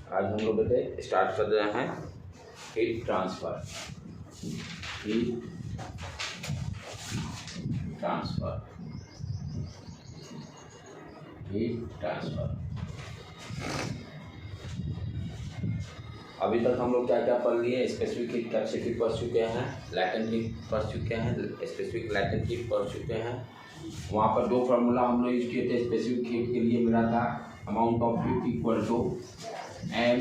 आज हम लोग बेटे स्टार्ट कर रहे हैं heat transfer. Heat transfer, heat transfer. अभी तक हम लोग क्या क्या पढ़ लिए? स्पेसिफिक हीट कैपेसिटी पढ़ चुके हैं, लैटेंट हीट पढ़ चुके हैं, स्पेसिफिक लैटेंट हीट पढ़ चुके हैं। वहाँ पर दो फार्मूला हम लोग यूज किए थे स्पेसिफिक हीट के लिए। मिला था amount of heat equal to M,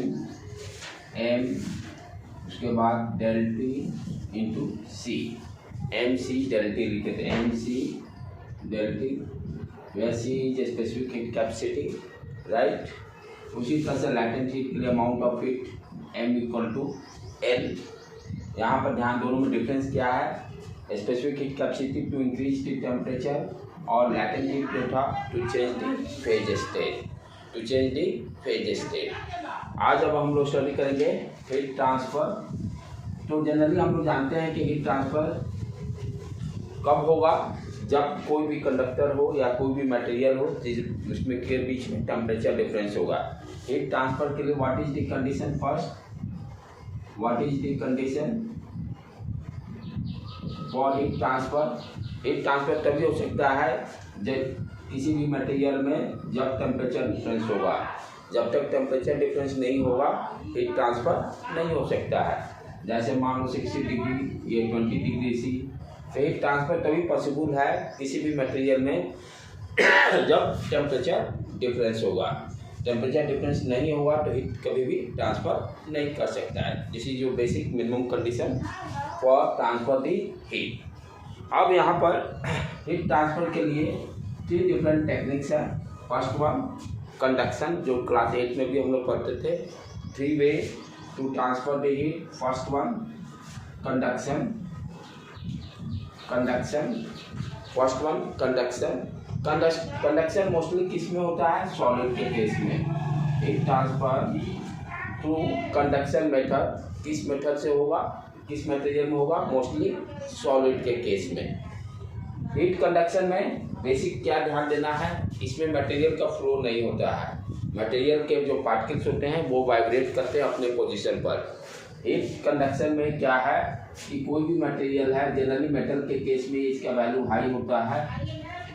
उसके बाद del T into C. M C del T लिखे थे, M C del T, where C is specific heat capacity, right. उसी तरह से लैटेंट हीट के लिए amount of heat M equal to L. यहाँ पर ध्यान, दोनों में डिफरेंस क्या है? Specific heat capacity to increase the temperature और लैटेंट हीट जो था to change the phase state, to change the phase state. आज अब हम लोग स्टडी करेंगे हीट ट्रांसफ़र। तो जनरली हम लोग जानते हैं कि हीट ट्रांसफ़र कब होगा? जब कोई भी कंडक्टर हो या कोई भी मटेरियल हो जिसमें के बीच में टेम्परेचर डिफरेंस होगा। हीट ट्रांसफ़र के लिए what is the condition? First, what is the condition for heat transfer? Heat transfer तभी हो सकता है जब किसी भी मटेरियल में जब टेम्परेचर डिफरेंस होगा। जब तक टेम्परेचर डिफरेंस नहीं होगा हीट ट्रांसफ़र नहीं हो सकता है। जैसे मान लो 60 डिग्री या 20 डिग्री सी। तो हीट ट्रांसफ़र तभी पॉसिबल है किसी भी मटेरियल में जब टेम्परेचर डिफरेंस होगा। टेम्परेचर डिफरेंस नहीं होगा तो हीट कभी भी ट्रांसफ़र नहीं कर सकता है। This is your basic minimum condition for transfer the heat. अब यहाँ पर हीट ट्रांसफ़र के लिए 3 डिफरेंट टेक्निक्स हैं। फर्स्ट वन कंडक्शन, जो क्लास 8 में भी हम लोग पढ़ते थे। 3 way to transfer the heat. First one conduction, first one conduction. Conduction mostly किस में होता है? सॉलिड के केस में। Heat transfer through conduction method किस मेथड से होगा? किस मटेरियल में होगा? मोस्टली सॉलिड के केस में। हीट कंडक्शन में बेसिक क्या ध्यान देना है? इसमें मटेरियल का फ्लो नहीं होता है। मटेरियल के जो पार्टिकल्स होते हैं वो वाइब्रेट करते हैं अपने पोजीशन पर। हीट कंडक्शन में क्या है कि कोई भी मटेरियल है, जनरली मेटल के केस में इसका वैल्यू हाई होता है।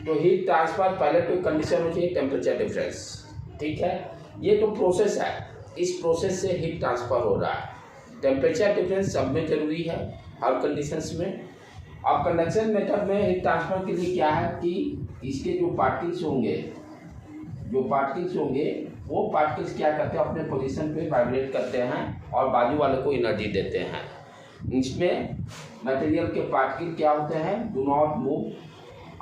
तो हीट ट्रांसफ़र पहले तो कंडीशन हो चाहिए टेम्परेचर डिफरेंस, ठीक है। ये तो प्रोसेस है, इस प्रोसेस से हीट ट्रांसफ़र हो रहा है। टेम्परेचर डिफरेंस सब में जरूरी है, हर कंडीशंस में। अब कंडक्शन मेथड में हीट ट्रांसफ़र के लिए क्या है कि इसके जो पार्टिकल्स होंगे वो पार्टिकल्स क्या करते हैं? अपने पोजीशन पे वाइब्रेट करते हैं और बाजू वाले को एनर्जी देते हैं। इसमें मटेरियल के पार्टिकल क्या होते हैं? डू नॉट मूव,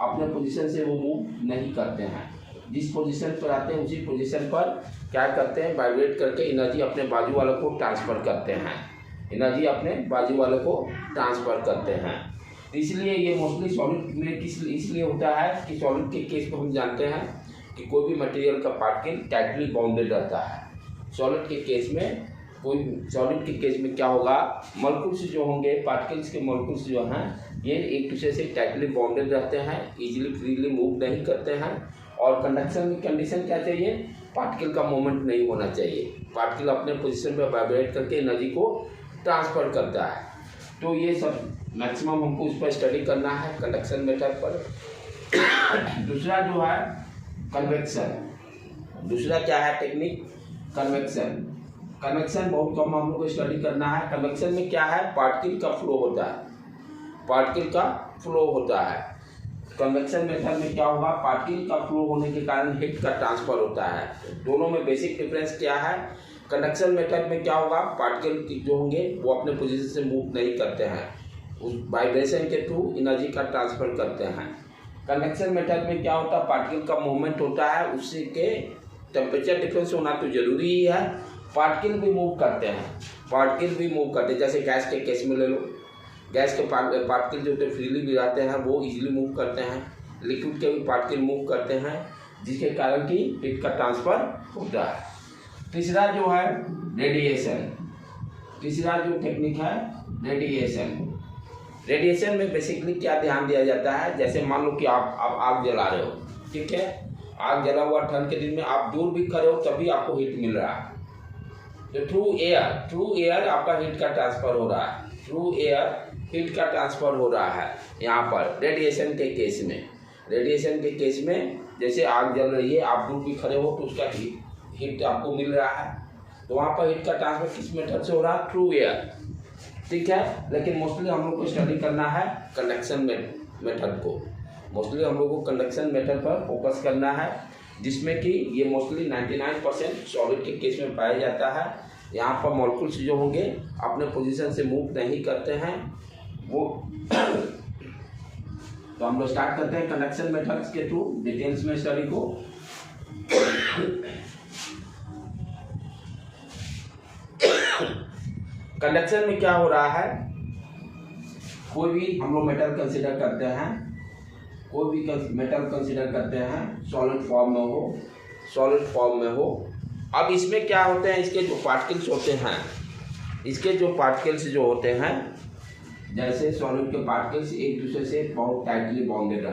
अपने पोजीशन से वो मूव नहीं करते हैं। जिस पोजीशन पर आते हैं उसी पोजीशन पर क्या करते हैं? वाइब्रेट करके एनर्जी अपने बाजू वाले को ट्रांसफ़र करते हैं। एनर्जी अपने बाजू वाले को ट्रांसफ़र करते हैं। इसलिए ये मोस्टली सॉलिड में इसलिए होता है कि सॉलिड के केस को हम जानते हैं कि कोई भी मटेरियल का पार्टिकल टाइटली बाउंडेड रहता है। सॉलिड के केस में क्या होगा? मॉलिक्यूल्स जो होंगे, पार्टिकल्स के मॉलिक्यूल्स जो हैं ये एक दूसरे से टाइटली बाउंडेड रहते हैं, इजीली फ्रीली मूव नहीं करते हैं। और कंडक्शन की कंडीशन क्या चाहिए? पार्टिकल का मूवमेंट नहीं होना चाहिए। पार्टिकल अपने पोजीशन पर वाइब्रेट करके एनर्जी को ट्रांसफ़र करता है। तो ये सब मैक्सिमम हमको उस पर स्टडी करना है, कंडक्शन मेथड पर। दूसरा जो है कन्वेक्शन। दूसरा क्या है टेक्निक? कन्वेक्शन। कन्वेक्शन बहुत कम हम लोग को स्टडी करना है। कन्वेक्शन में क्या है? पार्टिकल का फ्लो होता है, पार्टिकल का फ्लो होता है। कन्वेक्शन मेथड में क्या होगा? पार्टिकल का फ्लो होने के कारण हीट का ट्रांसफ़र होता है। दोनों में बेसिक डिफरेंस क्या है? कंडक्शन मेथड में क्या होगा? पार्टिकल जो होंगे वो अपने पोजीशन से मूव नहीं करते हैं, उस वाइब्रेशन के थ्रू एनर्जी का ट्रांसफ़र करते हैं। कन्वेक्शन मेथड में क्या होता है? पार्टिकल का मूवमेंट होता है, उससे के टेम्परेचर डिफरेंस होना तो जरूरी ही है। पार्टिकल भी मूव करते हैं, जैसे गैस के केस में ले लो। गैस के पार्टिकल जो होते फ्रीली भी रहते हैं, वो इजीली मूव करते हैं। लिक्विड के भी पार्टिकल मूव करते हैं, जिसके कारण कि हीट का ट्रांसफ़र होता है। तीसरा जो है रेडिएशन। तीसरा जो टेक्निक है रेडिएशन। रेडिएशन में बेसिकली क्या ध्यान दिया जाता है? जैसे मान लो कि आप आग जला रहे हो, ठीक है। आग जला हुआ ठंड के दिन में आप दूर भी खड़े हो तभी आपको हीट मिल रहा है। तो थ्रू एयर आपका हीट का ट्रांसफर हो रहा है, थ्रू एयर हीट का ट्रांसफर हो रहा है। यहाँ पर रेडिएशन के केस में जैसे आग जल रही है, आप दूर भी खड़े हो तो उसका हीट आपको मिल रहा है, तो वहाँ पर हीट का ट्रांसफर किस मेथड से हो रहा है? Through air. ठीक है, लेकिन मोस्टली हम लोग को स्टडी करना है कंडक्शन मेथड को, मोस्टली हम लोग को कंडक्शन मेथड पर फोकस करना है, जिसमें कि ये मोस्टली 99% सॉलिड के केस में पाया जाता है। यहाँ पर मॉलिक्यूल्स जो होंगे अपने पोजीशन से मूव नहीं करते हैं वो। तो हम लोग स्टार्ट करते हैं कंडक्शन मेथड्स के थ्रू डिटेल्स में स्टडी को। कंडक्शन में क्या हो रहा है, कोई भी हम लोग मेटल कंसीडर करते हैं, कोई भी मेटल कंसीडर करते हैं सॉलिड फॉर्म में हो। अब इसमें क्या होते हैं, इसके जो पार्टिकल्स होते हैं, जैसे सॉलिड के पार्टिकल्स एक दूसरे से बहुत टाइटली बॉन्डेड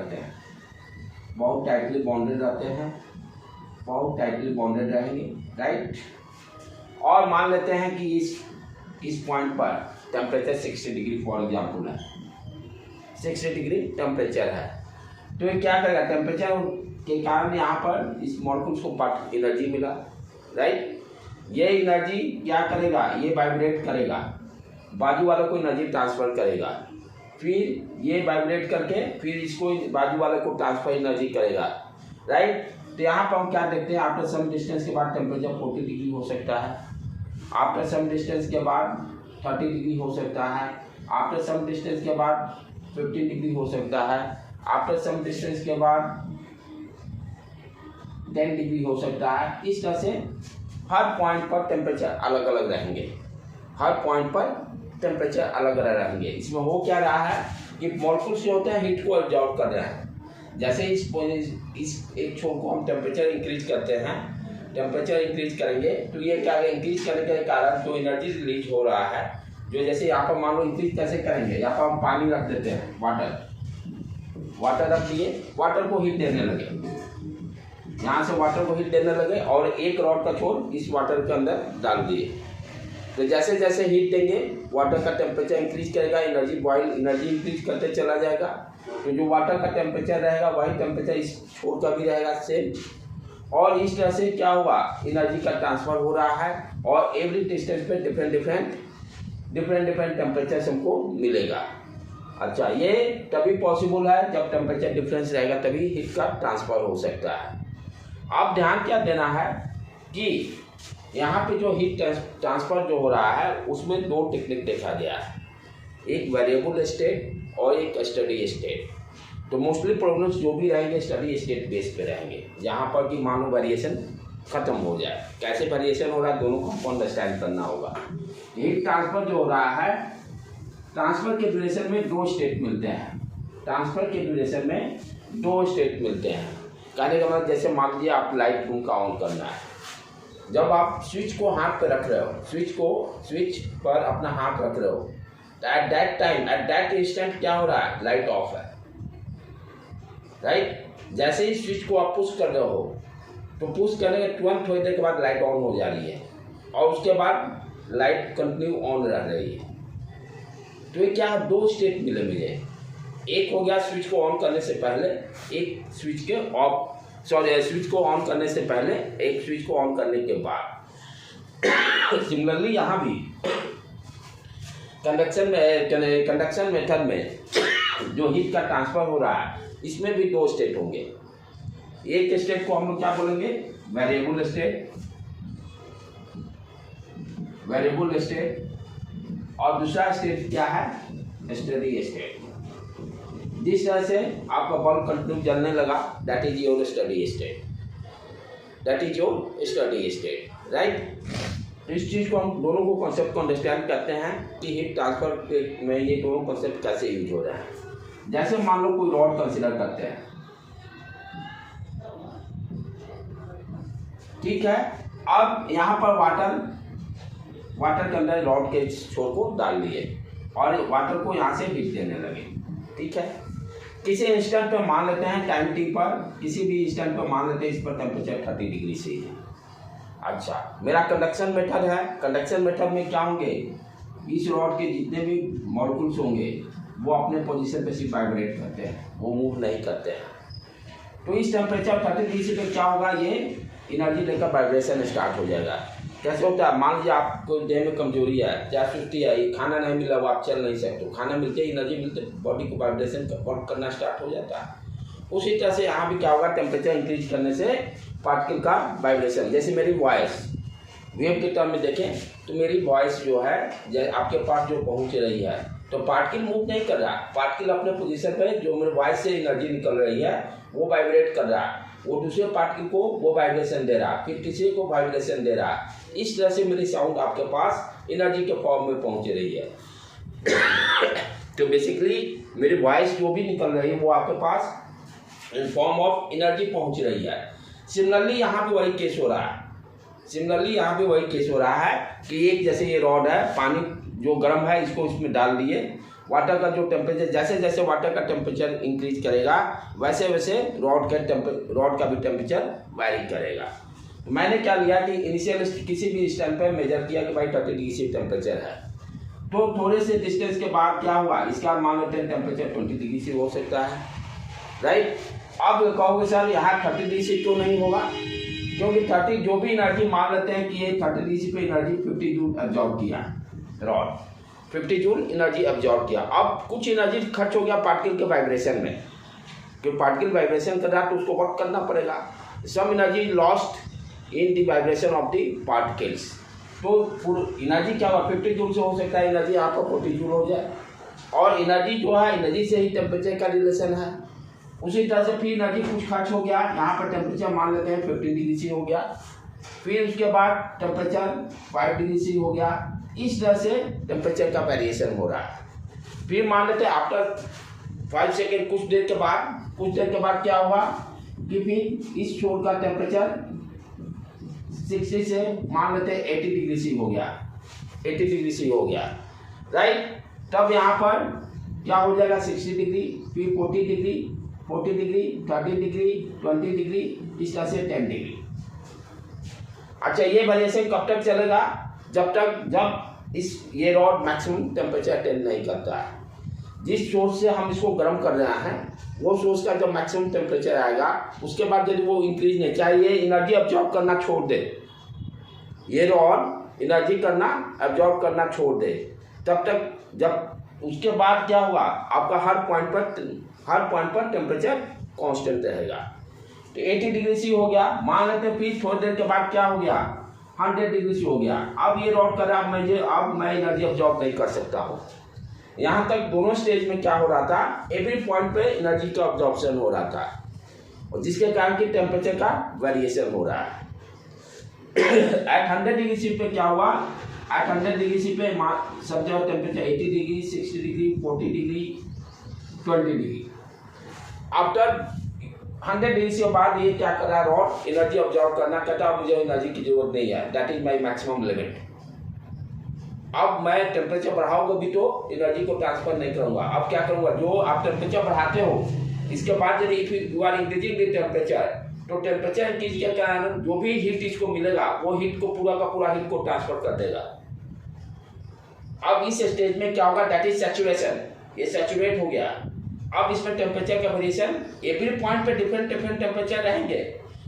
रहेंगे, राइट। और मान लेते हैं कि इस पॉइंट पर टेम्परेचर 60 डिग्री फॉर एग्जाम्पल है, 60 डिग्री टेम्परेचर है, तो ये क्या करेगा, टेम्परेचर के कारण यहाँ पर इस मॉलिक्यूल्स को एनर्जी मिला, राइट। ये एनर्जी क्या करेगा, ये वाइब्रेट करेगा, बाजू वाले को एनर्जी ट्रांसफर करेगा, फिर ये वाइब्रेट करके फिर इसको बाजू वाले को ट्रांसफर एनर्जी करेगा, राइट। तो यहाँ पर हम क्या देखते हैं, आफ्टर सम डिस्टेंस के बाद टेम्परेचर 40 डिग्री हो सकता है, आफ्टर सम डिस्टेंस के बाद 30 डिग्री हो सकता है, आफ्टर सम डिस्टेंस के बाद 15 डिग्री हो सकता है, आफ्टर सम डिस्टेंस के बाद 10 डिग्री हो सकता है। इस तरह से हर पॉइंट पर टेम्परेचर अलग अलग रहेंगे, इसमें हो क्या रहा है कि मॉलिक्यूल्स जो होते हैं हीट को एब्जॉर्ब कर रहे हैं। जैसे इस एक छोर को हम टेम्परेचर इंक्रीज करते हैं, टेम्परेचर इंक्रीज करेंगे तो ये क्या है, इंक्रीज करने के कारण जो एनर्जी रिलीज हो रहा है, जो जैसे यहाँ पर मान लो इंक्रीज कैसे करेंगे, यहाँ पर हम पानी रख देते हैं, वाटर रख दिए, वाटर को हीट देने लगे, यहाँ से वाटर को हीट देने लगे और एक रॉड का छोर इस वाटर के अंदर डाल दिए, तो जैसे जैसे हीट देंगे वाटर का टेम्परेचर इंक्रीज करेगा, एनर्जी इंक्रीज करते चला जाएगा, तो जो वाटर का टेम्परेचर रहेगा वही टेम्परेचर इस छोर का भी रहेगा सेम, और इस तरह से क्या हुआ, एनर्जी का ट्रांसफर हो रहा है, और एवरी डिस्टेंस पे डिफरेंट टेम्परेचर हमको मिलेगा। अच्छा, ये तभी पॉसिबल है जब टेम्परेचर डिफरेंस रहेगा, तभी हीट का ट्रांसफर हो सकता है। अब ध्यान क्या देना है कि यहाँ पे जो हीट ट्रांसफर जो हो रहा है उसमें दो टेक्निक देखा गया है, एक वेरिएबल स्टेट और एक स्टडी स्टेट। तो मोस्टली प्रॉब्लम्स जो भी रहेंगे स्टडी स्टेट बेस पे रहेंगे, जहाँ पर कि मान लो वेरिएशन खत्म हो जाए, कैसे वेरिएशन हो रहा है दोनों को हमको अंडरस्टैंड करना होगा। हीट ट्रांसफर जो हो रहा है, ट्रांसफर के ड्यूरेशन में दो स्टेट मिलते हैं, कहने का मतलब जैसे मान लीजिए आप लाइट रूम का ऑन करना है, जब आप स्विच को हाथ पे रख रहे हो, स्विच पर अपना हाथ रख रहे हो, तो एट दैट इंस्टेंट क्या हो रहा है, लाइट ऑफ है, राइट। जैसे ही स्विच को आप पुश कर रहे हो तो पुश करने के तुरंत थोड़ी देर के बाद लाइट ऑन हो जा रही है, और उसके बाद लाइट कंटिन्यू ऑन रह रही है। तो ये क्या, दो स्टेट मिले मुझे, एक हो गया स्विच को ऑन करने से पहले, एक स्विच को ऑन करने से पहले, एक स्विच को ऑन करने के बाद। सिमिलरली यहाँ भी कंडक्शन मेथड में जो हीट का ट्रांसफर हो रहा है इसमें भी दो स्टेट होंगे, एक स्टेट को हम लोग क्या बोलेंगे, वेरिएबल स्टेट, और दूसरा स्टेट क्या है, स्टडी स्टेट। जिस तरह से आपका बल्ब कंटिन्यू जलने लगा, that is your steady state, right. तो इस चीज़ को हम दोनों को कॉन्सेप्ट को अंडरस्टैंड करते हैं कि हीट ट्रांसफर में ये दोनों कॉन्सेप्ट कैसे यूज हो रहा है। जैसे मान लो कोई रॉड कंसीडर करते हैं, ठीक है। अब यहाँ पर वाटर के अंदर रॉड के छोर को डाल दिए और वाटर को यहाँ से हीट देने लगे, ठीक है। किसी इंस्टेंट पे मान लेते हैं टाइम टी पर, किसी भी इंस्टेंट पे मान लेते हैं इस पर टेम्परेचर 30 डिग्री से ही है। अच्छा, मेरा कंडक्शन मेथड है। कंडक्शन मेथड में क्या होंगे, इस रॉड के जितने भी मॉलिक्यूल्स होंगे वो अपने पोजीशन पे सिर्फ वाइब्रेट करते हैं, वो मूव नहीं करते हैं। तो इस टेम्परेचर 30 डिग्री पे क्या होगा, ये एनर्जी लेकर वाइब्रेशन स्टार्ट हो जाएगा। कैसे होता है, मान लीजिए आपको देह में कमजोरी है, क्या सुस्ती है, ये खाना नहीं मिला वो आप चल नहीं सकते, खाना मिलते एनर्जी मिलते बॉडी को वाइब्रेशन वर्क करना स्टार्ट हो जाता है। उसी तरह से यहाँ भी क्या होगा, टेम्परेचर इंक्रीज करने से पार्टिकल का वाइब्रेशन, जैसे मेरी वॉइस वेव के टर्म में देखें तो मेरी वॉइस जो है आपके पास जो पहुँच रही है, तो पार्टिकल मूव नहीं कर रहा, पार्टिकल अपने पोजीशन पे जो मेरे वॉइस से एनर्जी निकल रही है वो वाइब्रेट कर रहा है, वो दूसरे पार्टिकल को वो वाइब्रेशन दे रहा, फिर किसी को वाइब्रेशन दे रहा। इस तरह से मेरी साउंड आपके पास एनर्जी के फॉर्म में पहुंच रही है। तो बेसिकली मेरी वॉइस जो भी निकल रही है वो आपके पास इन फॉर्म ऑफ एनर्जी पहुंच रही है। सिमिलरली यहाँ पे वही केस हो रहा है, कि एक जैसे ये रॉड है, पानी जो गर्म है इसको इसमें डाल दिए, वाटर का जो टेम्परेचर, जैसे जैसे वाटर का टेम्परेचर इंक्रीज करेगा वैसे वैसे रॉड का भी टेम्परेचर वैरी करेगा। तो मैंने क्या लिया कि इनिशियल किसी भी स्टैंड पे मेजर किया कि भाई 30 डिग्री से टेम्परेचर है, तो थोड़े से डिस्टेंस के बाद क्या हुआ, इसका मान लेते हैं टेम्परेचर 20 डिग्री से हो सकता है, राइट। अब कहोगे सर यहाँ 30 डिग्री से क्यों नहीं होगा, क्योंकि 30 जो भी एनर्जी मान लेते हैं कि ये 30 डिग्री पे एनर्जी 50 जूल एब्जॉर्ब किया, रॉड 50 जूल एनर्जी एब्जॉर्ब किया। अब कुछ एनर्जी खर्च हो गया पार्टिकल के वाइब्रेशन में, क्योंकि पार्टिकल वाइब्रेशन कर रहा है तो उसको वर्क करना पड़ेगा। Some energy lost in the vibration of the particles, तो एनर्जी क्या हुआ 50 जूल से हो सकता है एनर्जी आपको 40 जूल हो जाए, और एनर्जी जो है एनर्जी से ही टेम्परेचर का रिलेशन है। उसी तरह से फिर एनर्जी कुछ खर्च हो गया, यहाँ पर टेम्परेचर मान लेते हैं 50 डिग्री से हो गया, फिर उसके बाद टेम्परेचर 5 डिग्री से हो गया, इस तरह से टेम्परेचर का वेरिएशन हो रहा है। फिर मान लेते हैं आफ्टर 5 सेकेंड कुछ देर के बाद क्या हुआ कि फिर इस छोर का टेम्परेचर 60 से मान लेते हैं 80 डिग्री से हो गया, 80 डिग्री से हो गया, राइट। तब यहाँ पर क्या हो जाएगा 60 डिग्री, फिर 40 डिग्री, 30 डिग्री, 20 डिग्री, इस तरह से 10 डिग्री। अच्छा, ये वेरिएशन कब तक चलेगा, जब ये रॉड मैक्सिमम टेम्परेचर अटेंड नहीं करता है। जिस सोर्स से हम इसको गर्म कर रहे हैं वो सोर्स का जब मैक्सिमम टेम्परेचर आएगा उसके बाद यदि वो इंक्रीज नहीं, चाहे ये एनर्जी अब्जॉर्ब करना छोड़ दे, ये रॉड एनर्जी अब्जॉर्ब करना छोड़ दे, तब तक जब उसके बाद क्या हुआ आपका हर पॉइंट पर टेम्परेचर कांस्टेंट रहेगा। तो 80 डिग्री से हो गया, मान लेते हैं फिर थोड़ी देर के बाद क्या हो गया 100 डिग्री से हो गया। अब ये रॉड कर रहा है अब मैं एनर्जी अब्जॉर्ब नहीं कर सकता हूँ। यहाँ तक दोनों स्टेज में क्या हो रहा था, एवरी पॉइंट पे एनर्जी का अब्जॉर्प्शन हो रहा था, और जिसके कारण कि टेम्परेचर का वेरिएशन हो रहा है। एट 100 डिग्री सी पे क्या हुआ, एट 100 डिग्री सी पे सब जगह temperature 80 degree, 60 degree, 40 degree, 20 degree. After 100 degree के बाद ये क्या कर रहा है, रॉड एनर्जी अब्जॉर्ब करना कहता है, मुझे एनर्जी की जरूरत नहीं है, that is my maximum limit. अब मैं टेम्परेचर बढ़ाऊंगा भी तो एनर्जी को ट्रांसफर नहीं करूंगा। अब क्या करूंगा, जो आप टेम्परेचर बढ़ाते हो इसके बाद यदि you are increasing the temperature, तो टेम्परेचर इंक्रीज के कारण जो भी हीट इसको मिलेगा वो हीट को पूरा का पूरा हीट को ट्रांसफर कर देगा। अब इस स्टेज में क्या होगा, दैट इज सैचुरेशन, ये सैचुरेट हो गया। अब इसमें टेम्परेचर का वेरिएशन एवरी पॉइंट पे डिफरेंट टेम्परेचर रहेंगे,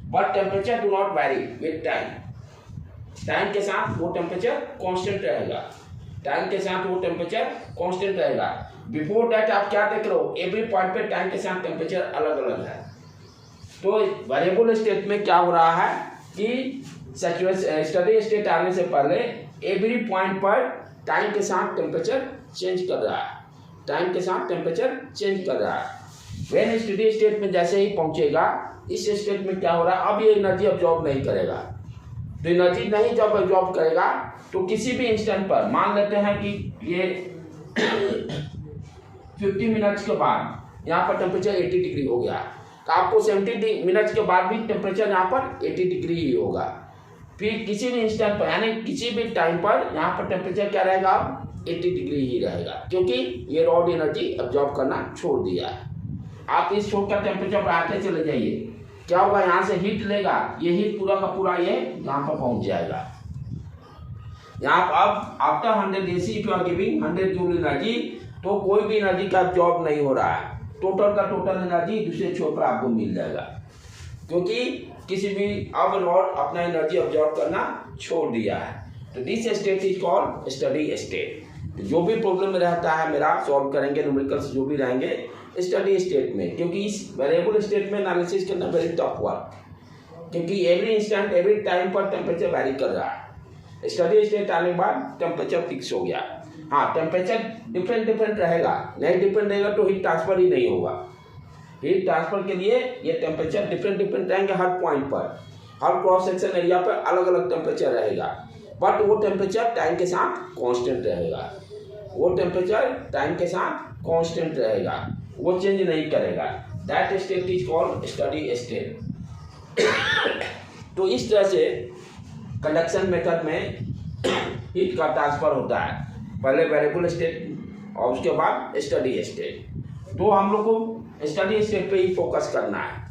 but temperature do not vary with time के साथ वो टेम्परेचर कांस्टेंट रहेगा, बिफोर दैट आप क्या देख रहे हो, एवरी पॉइंट पे टाइम के साथ टेम्परेचर अलग अलग है। तो वेरिएबल स्टेट में क्या हो रहा है कि सैचुरेशन स्टडी स्टेट आने से पहले एवरी पॉइंट पर टाइम के साथ टेम्परेचर चेंज कर रहा है, वेन स्टडी स्टेट में जैसे ही पहुंचेगा इस स्टेट में क्या हो रहा है, अब ये एनर्जी अब्जॉर्ब नहीं करेगा। तो एनर्जी नहीं जब अब्जॉर्ब करेगा तो किसी भी इंस्टेंट पर मान लेते हैं कि ये 50 मिनट्स के बाद यहाँ पर टेम्परेचर 80 डिग्री हो गया, तो आपको 70 मिनट्स के बाद भी टेम्परेचर यहाँ पर 80 डिग्री ही होगा। फिर किसी भी इंस्टेंट पर यानी किसी भी टाइम पर यहाँ पर टेम्परेचर क्या रहेगा, अब 80 डिग्री ही रहेगा, क्योंकि ये रॉड एनर्जी अब्जॉर्ब करना छोड़ दिया है। आप इस छोड़ का टेम्परेचर बढ़ाते चले जाइए, क्या होगा, यहाँ से हीट लेगा, ये हीट पूरा का पूरा ये यहाँ पर पहुंच जाएगा। यहाँ पर अब after 100 AC if you are giving 100 joule energy, तो कोई भी एनर्जी का जॉब नहीं हो रहा है, टोटल का टोटल एनर्जी दूसरे छोर पर आपको मिल जाएगा, क्योंकि किसी भी अब रॉड अपना एनर्जी ऑब्जॉर्व करना छोड़ दिया है। तो this state is called steady state. जो भी प्रॉब्लम में रहता है मेरा सॉल्व करेंगे, न्यूमेरिकल्स जो भी रहेंगे स्टडी स्टेट में, क्योंकि इस वेरिएबल स्टेट में एनालिसिस करना वेरी टफ वर्क, क्योंकि एवरी इंस्टेंट एवरी टाइम पर टेम्परेचर वैरी कर रहा है। स्टडी स्टेट आने के बाद टेम्परेचर फिक्स हो गया। हाँ, टेम्परेचर डिफरेंट रहेगा, नहीं डिफरेंट रहेगा तो हीट ट्रांसफर ही नहीं होगा। हीट ट्रांसफर के लिए ये टेम्परेचर डिफरेंट रहेंगे हर पॉइंट पर, हर क्रॉस सेक्शन एरिया पर अलग अलग टेम्परेचर रहेगा, बट वो टेम्परेचर टाइम के साथ कांस्टेंट रहेगा। वो टेम्परेचर टाइम के साथ कांस्टेंट रहेगा, वो चेंज नहीं करेगा। That state is called steady state. तो इस तरह से कंडक्शन मेथड में हीट का ट्रांसफर होता है, पहले वेरिएबल स्टेट और उसके बाद स्टडी स्टेट। तो हम लोग को स्टडी स्टेट पे ही फोकस करना है,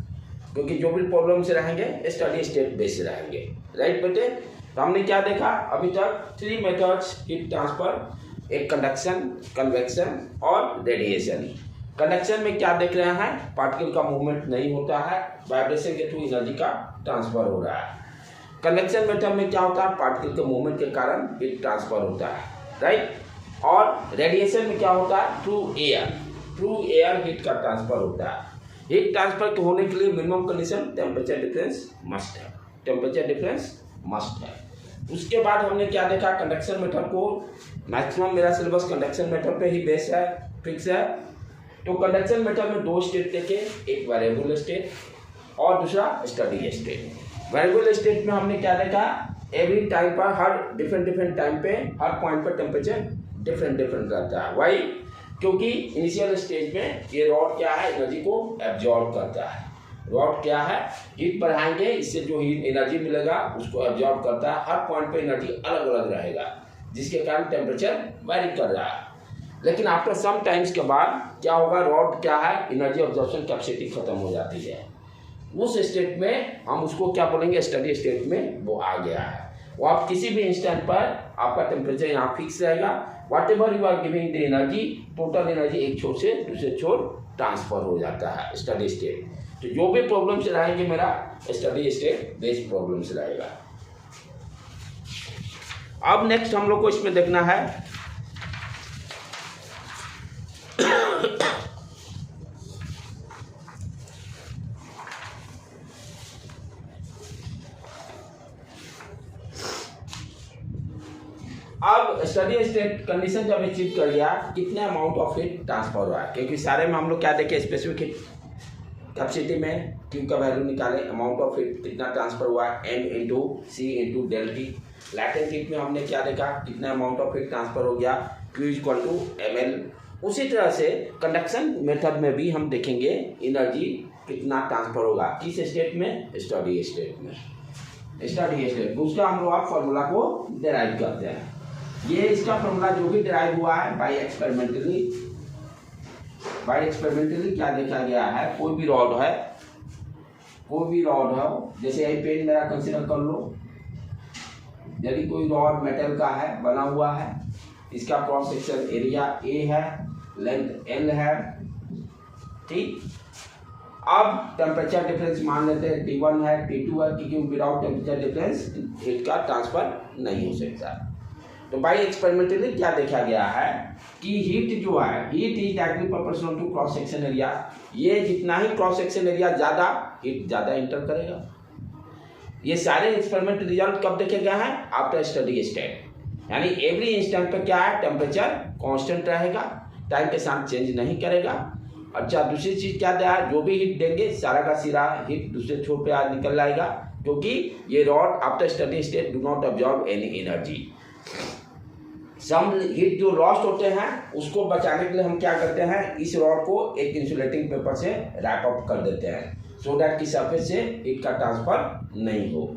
क्योंकि जो भी प्रॉब्लम्स रहेंगे स्टडी स्टेट बेस्ड रहेंगे। राइट बेटे, तो हमने क्या देखा अभी तक, 3 मेथड्स हीट ट्रांसफर, एक कंडक्शन, कन्वेक्शन और रेडिएशन। कंडक्शन में क्या देख रहे हैं, पार्टिकल का मूवमेंट नहीं होता है, वाइब्रेशन के थ्रू एनर्जी का ट्रांसफर हो रहा है। कन्वेक्शन मेथड में क्या होता है, पार्टिकल के मूवमेंट के कारण हीट ट्रांसफर होता है। राइट, और रेडिएशन में क्या होता है, थ्रू एयर हीट का ट्रांसफर होता है। हीट ट्रांसफर होने के लिए minimum condition temperature difference must है, टेम्परेचर डिफरेंस मस्ट है। उसके बाद हमने क्या देखा, कंडक्शन मेथड को मैक्सिमम मेरा सिलेबस कंडक्शन मेथड पे ही बेस है, फिक्स है। तो कंडक्शन मेथड में 2 स्टेट देखे, एक वेरिएबल स्टेट और दूसरा स्टडी स्टेट। वेरिएबल स्टेट में हमने क्या देखा, एवरी टाइम पर हर डिफरेंट टाइम पे हर पॉइंट पर टेम्परेचर डिफरेंट रहता है। वाई, क्योंकि इनिशियल स्टेज में ये रॉड क्या है, एनर्जी को एब्जॉर्ब करता है। रॉड क्या है, हीट बढ़ाएंगे, इससे जो हीट एनर्जी मिलेगा उसको एब्जॉर्ब करता है। हर पॉइंट पे एनर्जी अलग अलग रहेगा, जिसके कारण टेम्परेचर वैरी कर रहा है। लेकिन आफ्टर सम टाइम्स के बाद क्या होगा, रॉड क्या है, एनर्जी ऑब्जॉर्प्शन कैपेसिटी खत्म हो जाती है। उस स्टेट में हम उसको क्या बोलेंगे, स्टडी स्टेट में वो आ गया है। वो आप किसी भी इंस्टेंट पर आपका टेम्परेचर यहाँ फिक्स रहेगा। Whatever you are giving the energy, total energy एक छोर से दूसरे छोर ट्रांसफर हो जाता है, स्टडी स्टेट। तो जो भी प्रॉब्लम्स रहेंगे मेरा स्टडी स्टेट बेस्ड प्रॉब्लम्स रहेगा। अब नेक्स्ट हम लोग को इसमें देखना है अब स्टडी स्टेट कंडीशन जब अचीव कर लिया, कितने अमाउंट ऑफ हीट ट्रांसफर हुआ है, क्योंकि सारे में हम लोग क्या देखे, स्पेसिफिक हीट कैपेसिटी में क्यू का वैल्यू निकाले, अमाउंट ऑफ हीट कितना ट्रांसफर हुआ है, m into C into del T. Latent heat में हमने क्या देखा, कितना अमाउंट ऑफ हीट ट्रांसफर हो गया, Q इक्वल टू ml। उसी तरह से कंडक्शन मेथड में भी हम देखेंगे एनर्जी कितना ट्रांसफर होगा, किस स्टेट में, स्टडी स्टेट में। स्टडी स्टेट उसका हम लोग आप फॉर्मूला को डिराइव करते हैं। ये इसका फॉर्मूला जो भी डिराइव हुआ है बाय एक्सपेरिमेंटली क्या देखा गया है, कोई भी रॉड है, जैसे यही पेन मेरा कंसीडर कर लो। यदि कोई रॉड मेटल का है, बना हुआ है, इसका क्रॉस सेक्शन एरिया A है, लेंथ L है, ठीक। अब टेम्परेचर डिफरेंस मान लेते हैं T1 है, T2 है, क्योंकि विदाउट टेम्परेचर डिफरेंस हीट का ट्रांसफर नहीं हो सकता। तो बाई एक्सपेरिमेंटली क्या देखा गया है कि हीट जो है, heat is directly proportional to cross section area. ये जितना ही क्रॉस सेक्शन एरिया ज़्यादा, हीट ज़्यादा इंटर करेगा। ये सारे एक्सपेरिमेंट रिजल्ट कब देखे गए हैं, आफ्टर स्टडी स्टेट, यानी एवरी इंस्टेंट पे क्या है, टेम्परेचर कांस्टेंट रहेगा, टाइम के साथ चेंज नहीं करेगा। अच्छा, दूसरी चीज़ क्या दिया है, जो भी हीट देंगे सारा का सिरा हीट दूसरे छोर पे आज निकल जाएगा, क्योंकि ये rod after steady state do not absorb any energy. Some heat जो लॉस्ट होते हैं उसको बचाने के लिए हम क्या करते हैं, इस रॉड को एक इंसुलेटिंग पेपर से रैप अप कर देते हैं, सो दैट की सरफेस से हीट का ट्रांसफर नहीं हो।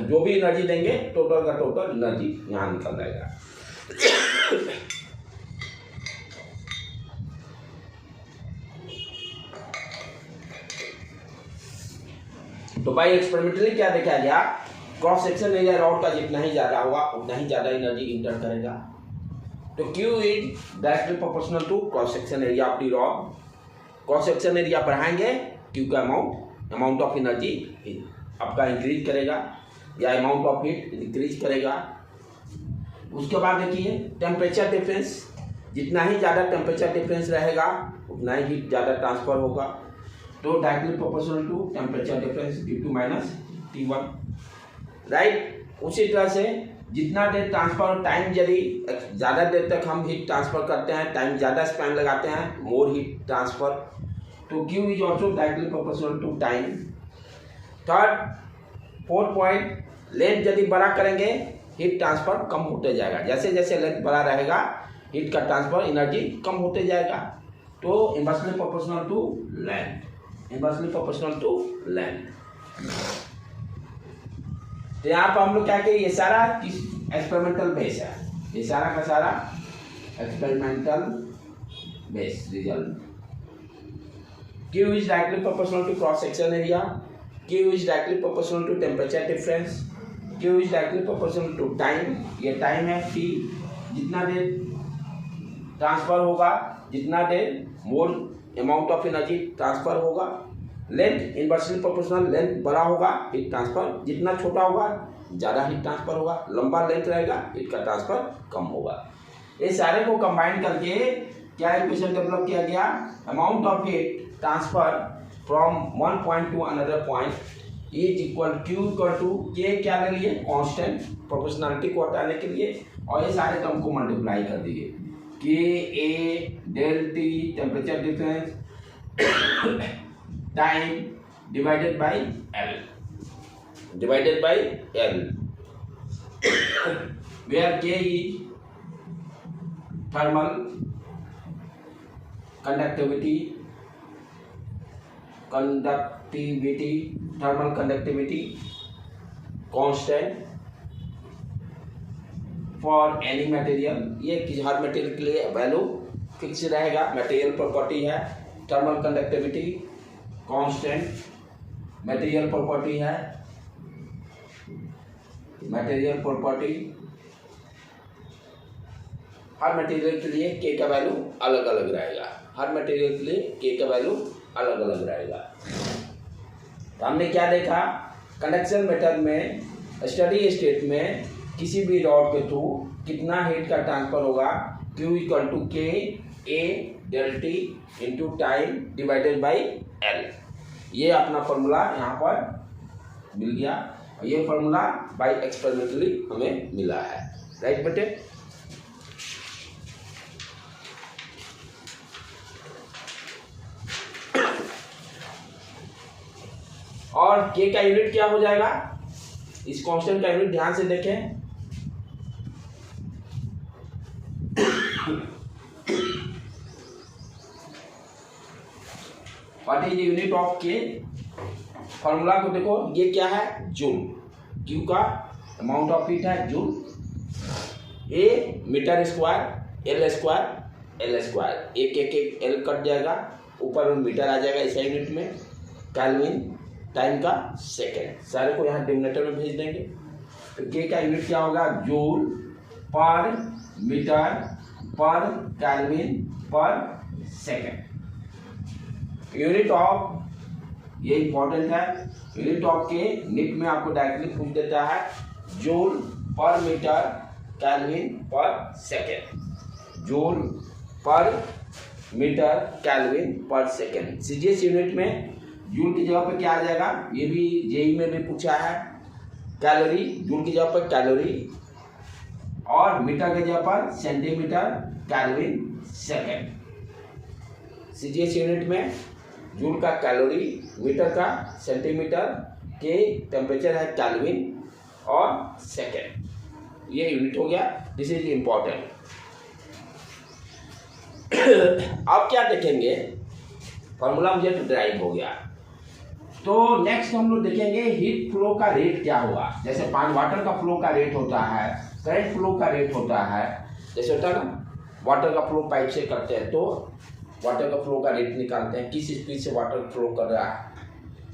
जो भी एनर्जी देंगे टोटल का टोटल एनर्जी यहाँ निकल जाएगा। तो भाई एक्सपेरिमेंटली क्या देखा गया, क्रॉस सेक्शन एरिया रॉड का जितना ही ज़्यादा होगा उतना ही ज़्यादा एनर्जी इंटर करेगा। तो Q is directly proportional to cross section area of the rod. Cross section area बढ़ाएंगे Q का अमाउंट ऑफ एनर्जी आपका इंक्रीज करेगा या अमाउंट ऑफ हीट इंक्रीज करेगा। उसके बाद देखिए टेम्परेचर डिफरेंस, जितना ही ज़्यादा टेम्परेचर डिफरेंस रहेगा उतना ही हीट ज़्यादा ट्रांसफर होगा। तो directly proportional to temperature difference T2 minus T1, right. उसी तरह से जितना देर ट्रांसफर टाइम, यदि ज़्यादा देर तक हम हीट ट्रांसफर करते हैं, टाइम ज़्यादा स्पैन लगाते हैं, मोर हीट ट्रांसफर, तो Q is also directly proportional to time. Third, fourth point, length यदि बड़ा करेंगे हीट ट्रांसफर कम होते जाएगा। जैसे जैसे लेंथ बड़ा रहेगा हीट का ट्रांसफर एनर्जी कम होते जाएगा। तो inversely proportional to length, inversely proportional to length. तो यहाँ पर हम लोग क्या करें, ये सारा किस एक्सपेरिमेंटल बेस है, ये सारा का सारा experimental base result. Q is directly proportional to cross section area, Q is directly proportional to temperature difference, Q is directly proportional to time, ये टाइम है T, जितना देर ट्रांसफर होगा जितना देर more amount of energy transfer होगा। Length inversely proportional, length बड़ा होगा हीट ट्रांसफर, जितना छोटा होगा ज़्यादा हीट ट्रांसफर होगा, लंबा लेंथ रहेगा हीट का ट्रांसफर कम होगा। ये सारे को कंबाइन करके क्या इक्वेशन डेवलप किया गया, amount of heat transfer from one point to another point is equal Q equal to K, क्या ले लिए कांस्टेंट, प्रोपोर्शनलिटी को हटाने के लिए, और ये सारे टर्म को मल्टीप्लाई कर दिए, K A del T temperature difference time divided by L, divided by L, where K is thermal conductivity, thermal conductivity constant for any material, ये हर मटेरियल के लिए वैल्यू फिक्स रहेगा। मटेरियल प्रॉपर्टी है, thermal conductivity constant, material property है, material property, हर material के लिए K का value अलग अलग रहेगा, हर मटेरियल के लिए K का वैल्यू अलग अलग रहेगा। तो हमने क्या देखा, कंडक्शन मेथड में स्टडी स्टेट में किसी भी रॉड के थ्रू कितना हीट का ट्रांसफर होगा, Q equal to K A del T into time divided by L। ये अपना फॉर्मूला यहाँ पर मिल गया, ये फॉर्मूला बाय एक्सपेरिमेंटली हमें मिला है, राइट बेटे। और K का यूनिट क्या हो जाएगा, इस कांस्टेंट का यूनिट ध्यान से देखें, what is the unit of K, formula को देखो, ये क्या है जूल, Q का अमाउंट ऑफ हीट है joule, A metre square, L square, L square, एक L कट जाएगा, ऊपर में मीटर आ जाएगा इस यूनिट में, केल्विन टाइम का सेकेंड, सारे को यहाँ डिनोमिनेटर में भेज देंगे। तो K का यूनिट क्या होगा, जूल पर मीटर पर केल्विन पर सेकेंड। यूनिट ऑफ, ये इंपॉर्टेंट है, यूनिट ऑफ के निट में आपको डायरेक्टली पूछ देता है, जूल पर मीटर केल्विन पर सेकेंड, जूल पर मीटर केल्विन पर सेकेंड। सीजीएस यूनिट में जूल की जगह पे क्या आ जाएगा, ये भी जेई में भी पूछा है, कैलोरी, जूल की जगह पर कैलोरी, और मीटर की जगह पर centimetre kelvin second. CGS unit में जूल का कैलोरी, मीटर का सेंटीमीटर, के टेम्परेचर है केल्विन और सेकेंड, ये यूनिट हो गया, दिस इज इम्पॉर्टेंट। अब क्या देखेंगे, फॉर्मूला मुझे तो ड्राइव हो गया, तो नेक्स्ट हम लोग देखेंगे हीट फ्लो का रेट क्या होगा। जैसे वाटर का फ्लो का रेट होता है, करंट फ्लो का रेट होता है, जैसे होता है ना, वाटर का फ्लो पाइप से करते हैं तो वाटर का फ्लो का रेट निकालते हैं, किस स्पीड से वाटर फ्लो कर रहा है,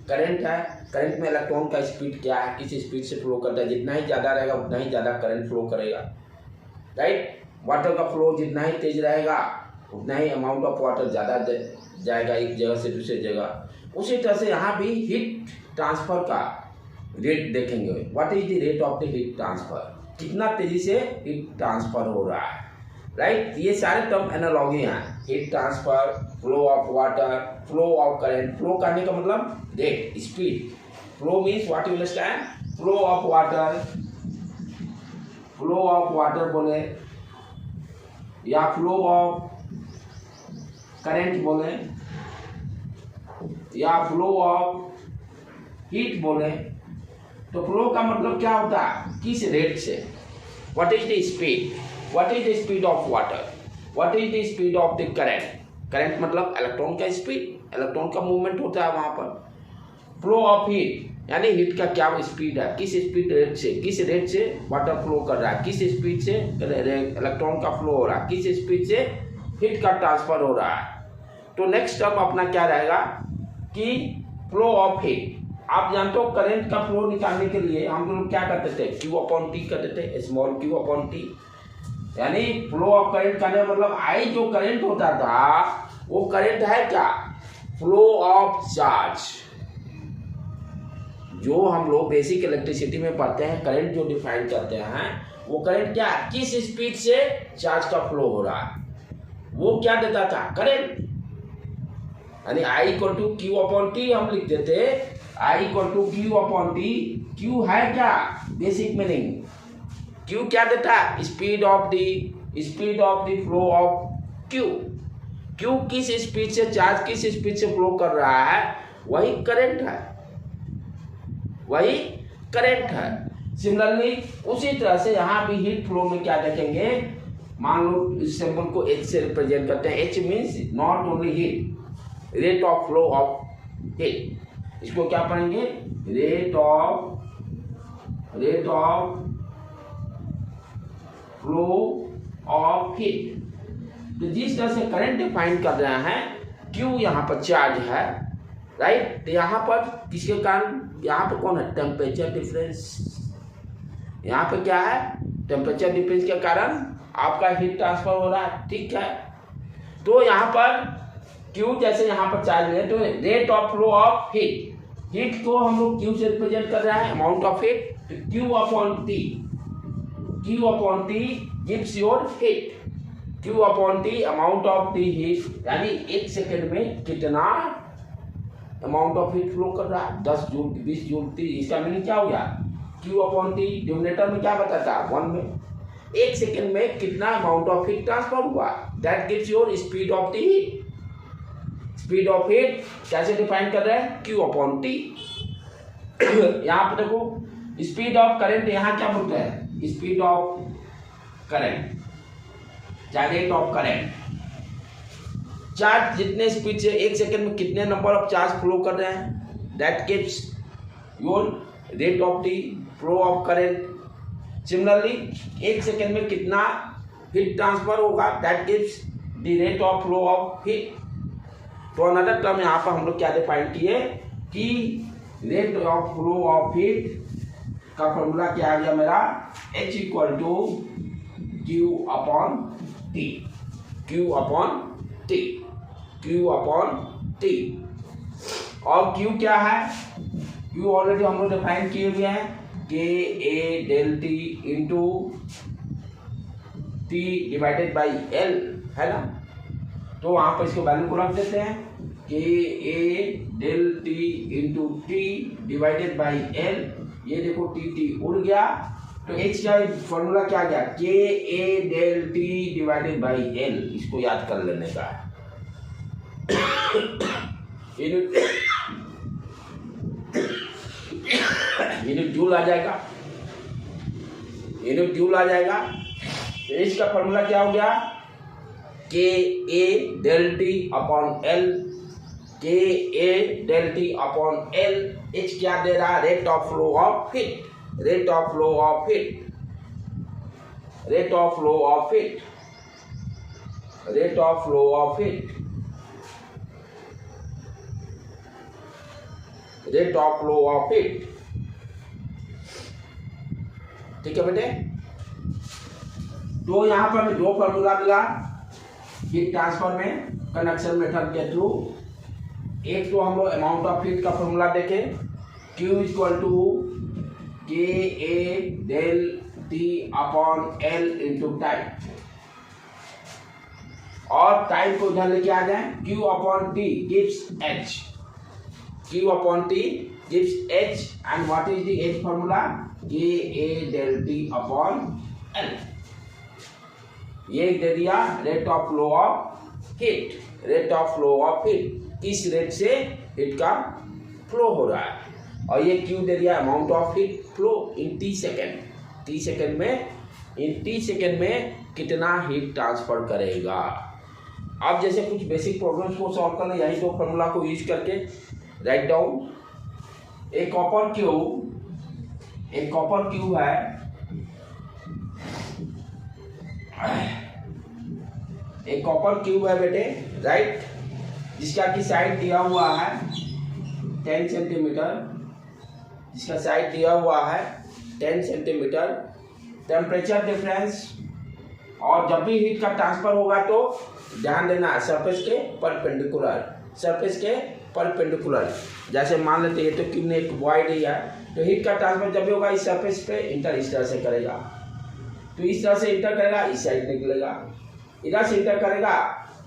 करंट है, करंट में इलेक्ट्रॉन का स्पीड क्या है, किस स्पीड से फ्लो करता है, जितना ही ज़्यादा रहेगा उतना ही ज़्यादा करंट फ्लो करेगा, राइट। वाटर का फ्लो जितना ही तेज रहेगा उतना ही अमाउंट ऑफ वाटर ज़्यादा जाएगा एक जगह से दूसरी जगह। उसी तरह से यहाँ भी हीट ट्रांसफर का रेट देखेंगे, what is the rate of the heat transfer, कितना तेजी से हीट ट्रांसफर हो रहा है, राइट। ये सारे टर्म एनालॉजी हैं, heat transfer, flow of water, flow of current. Flow करने का मतलब rate, speed. Flow means what you understand, flow of water, flow of water बोले या फ्लो ऑफ करंट बोले या फ्लो ऑफ हीट बोले। तो फ्लो का मतलब क्या होता है, किस रेट से, what is the speed, what is the speed of water, what is the speed of the current. Current मतलब इलेक्ट्रॉन का स्पीड, इलेक्ट्रॉन का मूवमेंट होता है वहां पर। फ्लो ऑफ हीट यानी हीट का क्या स्पीड है, किस स्पीड रेट से, किस रेट से वाटर फ्लो कर रहा है, किस स्पीड से इलेक्ट्रॉन का फ्लो हो रहा है, किस स्पीड से हीट का ट्रांसफर हो रहा है। तो नेक्स्ट टर्म अपना क्या रहेगा कि फ्लो ऑफ हीट। आप जानते हो करंट का फ्लो निकालने के लिए हम लोग क्या करते थे, Q अपॉन टी करते थे, स्मॉल Q अपॉन टी। यानी फ्लो ऑफ करंट का मतलब आई जो करंट होता था वो करंट है क्या, फ्लो ऑफ चार्ज। जो हम लोग बेसिक इलेक्ट्रिसिटी में पढ़ते हैं, करंट जो डिफाइन करते हैं वो करंट क्या, किस स्पीड से चार्ज का फ्लो हो रहा है, वो क्या देता था, करंट। यानी I equal to Q upon T हम लिख देते, I equal to Q upon T. Q है क्या, बेसिक मीनिंग, Q क्या देता है, speed of the flow of Q। Q किस स्पीड से चार्ज किस स्पीड से फ्लो कर रहा है, वही करंट है, वही करंट है। सिमिलरली उसी तरह से यहाँ भी हीट फ्लो में क्या देखेंगे, मान लो इस सिंबल को H से रिप्रेजेंट करते हैं। H means not only heat, rate of flow of heat. इसको क्या पढ़ेंगे, rate of flow of heat. तो जिस तरह से करंट डिफाइन कर रहे हैं, Q यहाँ पर चार्ज है, राइट। तो यहाँ पर किसके कारण, यहाँ पर कौन है, टेम्परेचर डिफरेंस। यहाँ पे क्या है, टेम्परेचर डिफरेंस के कारण आपका हीट ट्रांसफर हो रहा है, ठीक है। तो यहाँ पर Q जैसे यहाँ पर चार्ज है, तो rate of flow of heat को हम लोग Q से रिप्रेजेंट कर रहे हैं, अमाउंट ऑफ हीट। तो Q upon T gives your heat, Q upon T amount of the heat. यानी एक सेकेंड में कितना अमाउंट ऑफ हीट फ्लो कर रहा है, 10 जूल 20 जूल 30। इसका मीनिंग क्या हो गया, Q अपॉन टी डिनोमिनेटर में क्या बताता है, 1 में। एक सेकेंड में कितना अमाउंट ऑफ हीट ट्रांसफर हुआ, that gives your speed of the heat. Speed of heat कैसे डिफाइन कर रहे हैं, Q अपॉन टी। यहाँ पे देखो स्पीड ऑफ करंट, यहाँ क्या बोलते हैं, स्पीड ऑफ करंट या रेट ऑफ करंट। चार्ज जितने स्पीड से एक सेकेंड में कितने नंबर ऑफ चार्ज फ्लो कर रहे हैं, that gives your rate of the flow of current. Similarly एक सेकेंड में कितना हीट ट्रांसफर होगा, that gives the rate of flow of heat. तो अनदर टर्म यहाँ पर हम लोग क्या डिफाइन किए कि rate of flow of heat का फॉर्मूला क्या आ गया मेरा, H equal to Q upon T, Q upon T, Q upon T. और Q क्या है, Q ऑलरेडी हम लोग डिफाइन किए हुए हैं, K A del T into T divided by L, है ना। तो वहां पर इसको वैल्यू को रख देते हैं, K A del T into T divided by L। ये देखो T उड़ गया, तो H का फॉर्मूला क्या गया, K A del T divided by L। इसको याद कर लेने का है। यूनिट जूल आ जाएगा, यूनिट जूल आ जाएगा। तो इसका फॉर्मूला क्या हो गया, K A del T upon L, K A del T upon L। H क्या दे रहा है, rate of flow of heat, rate of flow of heat, rate of flow of heat, rate of flow of heat, rate of flow of heat. ठीक है बेटे, तो यहाँ पर हमें दो फॉर्मूला मिला हीट ट्रांसफर में कंडक्शन मेथड के थ्रू। एक तो हम लोग अमाउंट ऑफ हीट का फॉर्मूला देखे, Q equal to K A del T upon L into time, और टाइम को इधर लेके आ जाए, Q upon T gives H, Q upon T gives H, and what is the H formula, K A del T upon L. ये दे दिया rate of flow of heat, rate of flow of heat, किस rate से heat का flow हो रहा है, और ये क्यू दे दिया amount of heat flow in T second, T second में, इन टी सेकेंड में कितना हीट ट्रांसफर करेगा। अब जैसे कुछ बेसिक प्रॉब्लम्स को सॉल्व करना, यही दो फॉर्मूला को यूज करके राइट डाउन। एक कॉपर क्यूब है, एक कॉपर क्यूब है बेटे, राइट, जिसका की साइड दिया हुआ है 10 सेंटीमीटर, जिसका साइड दिया हुआ है 10 सेंटीमीटर, टेम्परेचर डिफरेंस, और जब भी हीट का ट्रांसफर होगा तो ध्यान देना सरफेस के परपेंडिकुलर, सरफेस के परपेंडिकुलर। जैसे मान लेते हैं तो क्यूब ने एक वॉइड दिया है, तो हीट का ट्रांसफर जब भी होगा इस सरफेस पे इंटर इस तरह से करेगा, तो इस तरह से इंटर करेगा, इस साइड निकलेगा, इधर से इंटर करेगा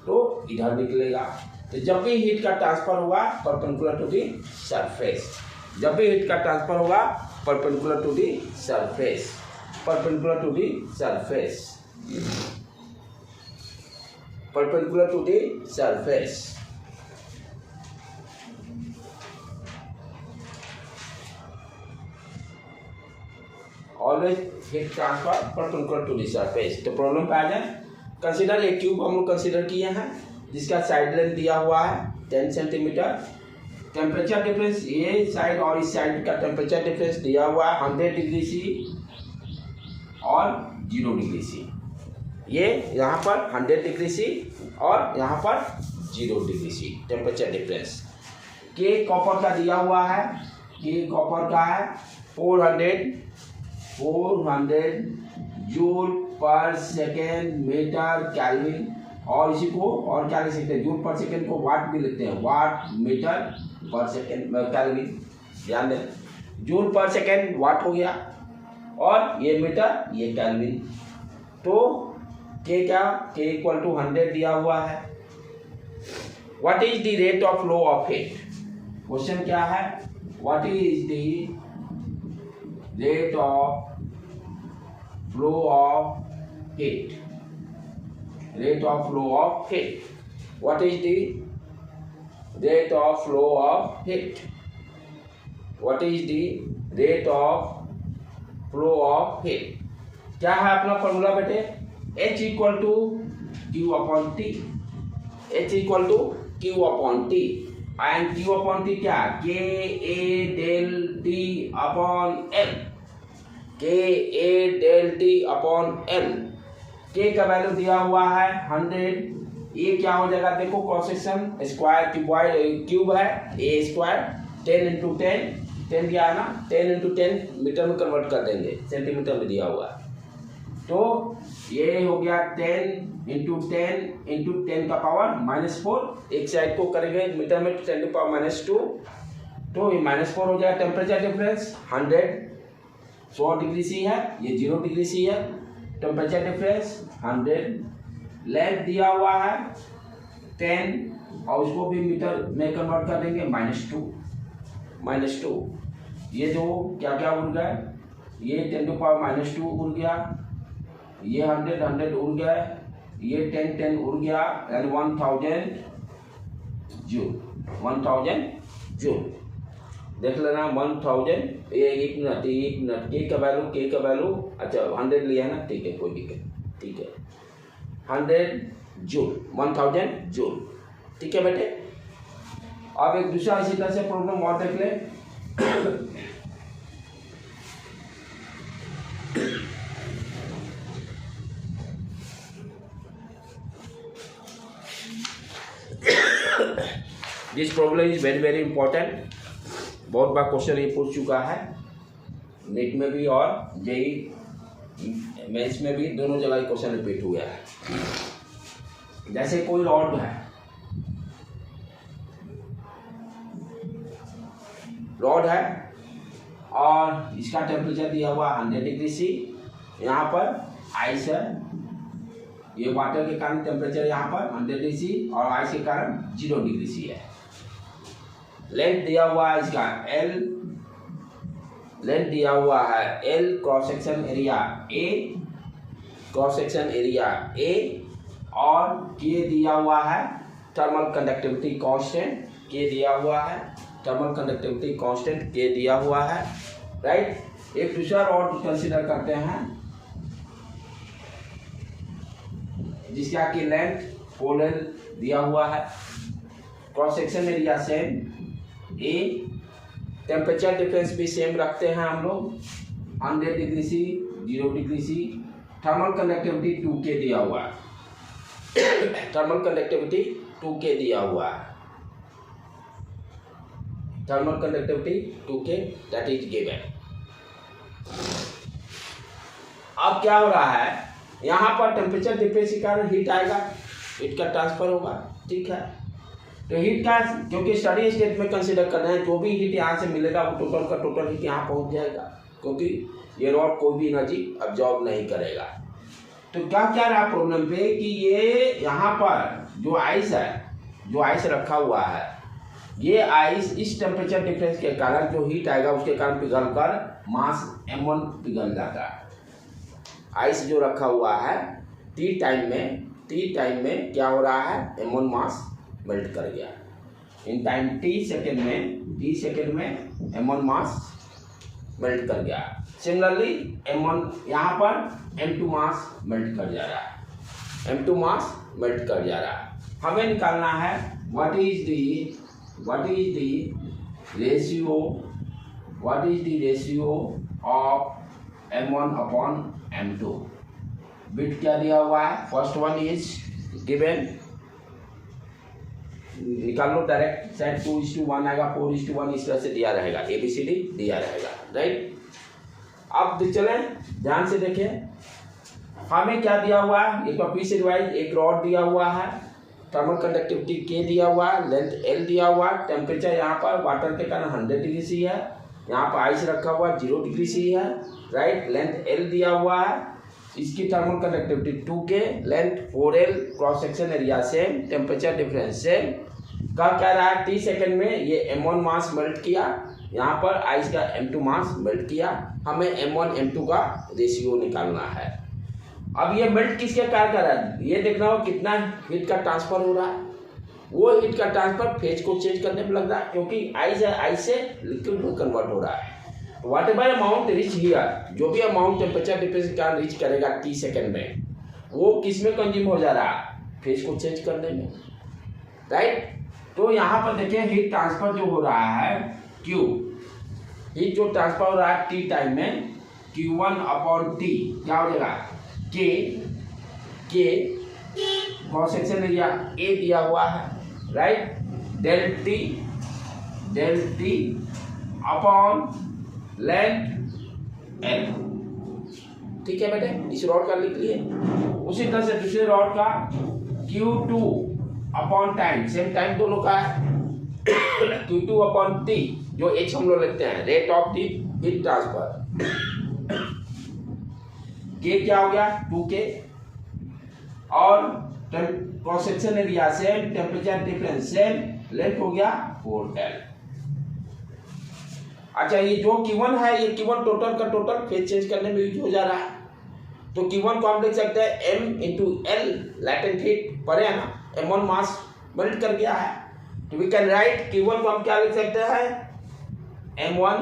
तो इधर निकलेगा। तो जब भी हीट का ट्रांसफर होगा परपेंडिकुलर टू दी सरफेस, जब भी हीट का ट्रांसफर होगा perpendicular to the surface, perpendicular to the surface, perpendicular to the surface. Always heat transfer perpendicular to the surface. तो प्रॉब्लम पे आ जाए, कंसीडर एक क्यूब हम लोग कंसीडर किए हैं, जिसका साइड लेंथ दिया हुआ है 10 सेंटीमीटर, टेम्परेचर डिफरेंस ये साइड और इस साइड का टेम्परेचर डिफरेंस दिया हुआ है 100 डिग्री सी और 0 डिग्री सी, ये यहाँ पर 100 डिग्री सी और यहाँ पर 0 डिग्री सी टेम्परेचर डिफरेंस। के कॉपर का दिया हुआ है, के कॉपर का है 400 जूल पर सेकेंड मीटर केल्विन, और इसी को और क्या लिख सकते हैं, जूल पर सेकेंड को वाट भी लिखते हैं, वाट मीटर पर सेकेंड केल्विन। ध्यान दें, जूल पर सेकेंड वाट हो गया, और ये मीटर ये केल्विन। तो के क्या, के इक्वल टू 100 दिया हुआ है। What is the rate of flow of heat, question क्या है, what is the rate of flow of heat, rate of flow of heat, what is the rate of flow of heat, what is the rate of flow of heat। क्या है अपना formula बेटे, H equal to Q upon T, H equal to Q upon T, and Q upon T क्या, K A del T upon L, K A del T upon L. K का value दिया हुआ है 100, ये क्या हो जाएगा देखो, क्रॉस सेक्शन स्क्वायर क्यूब है, ए स्क्वायर 10 इंटू 10 दिया है ना, 10 इंटू 10 मीटर में कन्वर्ट कर देंगे, सेंटीमीटर में दिया हुआ है, तो ये हो गया 10 इंटू 10 का पावर -4, एक साइड को करेंगे मीटर में 10 की पावर -2, तो ये -4 हो जाएगा। टेम्परेचर डिफरेंस 100 डिग्री सी है, ये 0 डिग्री सी है, टेम्परेचर डिफरेंस 100, लेंथ दिया हुआ है 10 और उसको भी मीटर में कन्वर्ट कर देंगे -2, ये जो क्या क्या उड़ गए, ये 10 की पावर -2 उड़ गया, ये 100 उड़ गया, ये 10 उड़ गया, यानी 1000 जूल देख लेना 1000। ये एक मिनट के का वैल्यू अच्छा 100 लिया है ना, ठीक है कोई दिक्कत, ठीक है 100 जूल 1000 जूल, ठीक है बेटे। अब एक दूसरा इसी तरह से प्रॉब्लम और देख ले। This problem is very important, बहुत बार क्वेश्चन ये पूछ चुका है, नीट में भी और जेई मेंस में भी, दोनों जगह क्वेश्चन रिपीट हुआ है। जैसे कोई रॉड है, और इसका टेम्परेचर दिया हुआ 100 डिग्री सी, यहाँ पर आइस है, ये वाटर के कारण टेम्परेचर यहाँ पर 100 डिग्री सी और आइस के कारण 0 डिग्री सी है। लेंथ दिया हुआ है इसका L, लेंथ दिया हुआ है L, cross section area A, cross section area A, और K दिया हुआ है थर्मल कंडक्टिविटी कांस्टेंट, K दिया हुआ है थर्मल कंडक्टिविटी कांस्टेंट, K दिया हुआ है, राइट। एक दूसरा रॉड कंसीडर करते हैं जिसका की लेंथ 4L दिया हुआ है, cross section area same A, temperature difference भी सेम रखते हैं हम लोग 100 degree C 0 degree C, thermal conductivity 2K दिया हुआ है, थर्मल कंडक्टिविटी 2K दिया हुआ है, thermal conductivity 2K that is given. अब क्या हो रहा है, यहाँ पर टेम्परेचर डिफरेंस के कारण हीट आएगा, हीट का ट्रांसफर होगा, ठीक है। तो हीट का क्योंकि स्टडी स्टेट में कंसीडर कर रहे हैं, जो भी हीट यहाँ से मिलेगा वो टोटल का टोटल हीट यहाँ पहुँच जाएगा, क्योंकि ये रॉड कोई भी एनर्जी अब्जॉर्ब नहीं करेगा। तो क्या क्या रहा प्रॉब्लम पे कि ये यहाँ पर जो आइस है, जो आइस रखा हुआ है, ये आइस इस टेम्परेचर डिफरेंस के कारण जो हीट आएगा उसके कारण पिघल कर मास M1 पिघल जाता है। आइस जो रखा हुआ है टी टाइम में क्या हो रहा है, M1 मास मेल्ट कर गया। इन टाइम टी सेकेंड में M1 मास मेल्ट कर गया। सिमिलरली M1 यहाँ पर M2 मास मेल्ट कर जा रहा है, M2 मास मेल्ट कर जा रहा है। हमें निकालना है what is the ratio of M1 upon M2। Bit क्या दिया हुआ है, फर्स्ट वन इज गिवन, निकाल लो डायरेक्ट, साइड 2:1 आएगा, 4:1 इस तरह से दिया रहेगा, ABCD दिया रहेगा, राइट। अब चलें ध्यान से देखें, हमें क्या दिया हुआ है, एक बार फिर से रिवाइज, एक रॉड दिया हुआ है, थर्मल कंडक्टिविटी K दिया हुआ है, लेंथ L दिया हुआ है, टेम्परेचर यहाँ पर वाटर के कारण 100 डिग्री सी है, यहाँ पर आइस रखा हुआ 0 डिग्री सी है, राइट। लेंथ L दिया हुआ है, इसकी thermal conductivity 2K, length 4L, cross section area same, temperature difference same. क्या रहा है, टी सेकेंड में ये M1 मास मेल्ट किया, यहाँ पर आइस का M2 मास मेल्ट किया, हमें M1 M2 का रेशियो निकालना है। अब ये मेल्ट किसके कारण कर रहा है, ये देखना हो कितना हीट का ट्रांसफर हो रहा है, वो हीट का ट्रांसफर फेज को चेंज करने में लग रहा है, क्योंकि आइस है, आइस से लिक्विड में कन्वर्ट हो रहा है। वाट एवर अमाउंट रिच हियर, जो भी अमाउंट टेम्परेचर डिफरेंस के कारण रीच करेगा टी सेकेंड में, वो किस में कंज्यूम हो जा रहा है, फेज को चेंज करने में, राइट। तो यहाँ पर देखिए हीट ट्रांसफर जो हो रहा है Q, हीट जो ट्रांसफर हो रहा है टी टाइम में, Q1 अपॉन टी क्या हो जाएगा, K cross section area A दिया हुआ है, right, del T upon length L, ठीक है बेटे, इस रॉड का लिख लिए। उसी तरह से दूसरे रॉड का Q2 upon time, same time दोनों का है, Q2 अपॉन T, जो H हम लोग लिखते हैं, rate of the heat transfer, K क्या हो गया 2K, और cross section area same, temperature difference same, length हो गया 4L। अच्छा, ये जो Q1 है, ये Q1 टोटल का टोटल फेज चेंज करने में यूज हो जा रहा है, तो Q1 को हम लिख सकते हैं M into L, latent heat पड़े है ना, M1 मास मेल्ट कर गया है, तो वी कैन राइट Q1 को हम क्या लिख सकते हैं, M1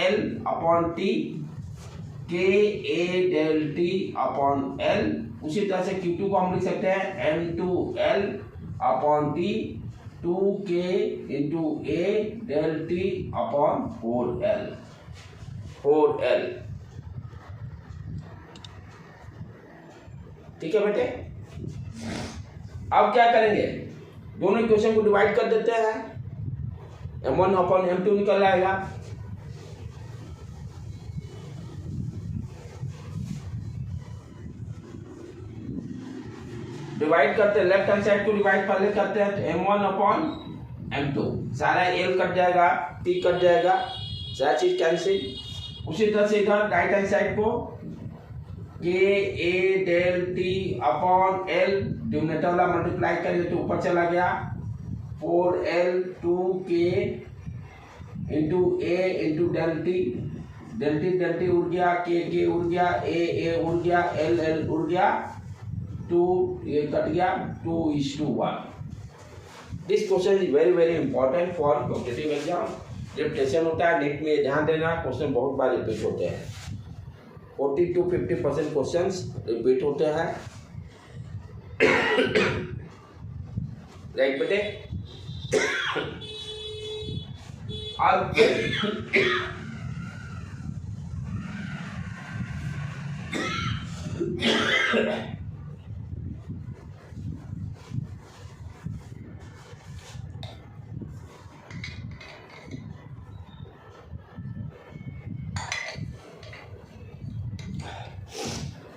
L upon T, KA del T upon L। उसी तरह से Q2 को हम लिख सकते हैं M2 L upon T, 2K into A del T upon 4L। ठीक है बेटे, अब क्या करेंगे, दोनों इक्वेशन को डिवाइड कर देते हैं, M1 अपॉन M2 निकल आएगा। डिवाइड करते हैं, लेफ्ट हैंड साइड को डिवाइड पहले करते हैं, तो M1 अपॉन M2, सारा L कट जाएगा, T कट जाएगा, सारा चीज कैंसिल। उसी तरह से इधर राइट हैंड साइड को K A del T upon L, denominator वाला मल्टीप्लाई करेंगे तो ऊपर चला गया, 4L 2K into A into del T, del T उड़ गया, K उड़ गया, A उड़ गया, L उड़ गया, 2 ये कट गया, 2:1। This question is very very important for competitive exam. Repetition होता है, नीट में ध्यान देना, क्वेश्चन बहुत बार रिपीट होते हैं, 40 to 50% क्वेश्चंस रिपीट होते हैं। राइट बेटे, अब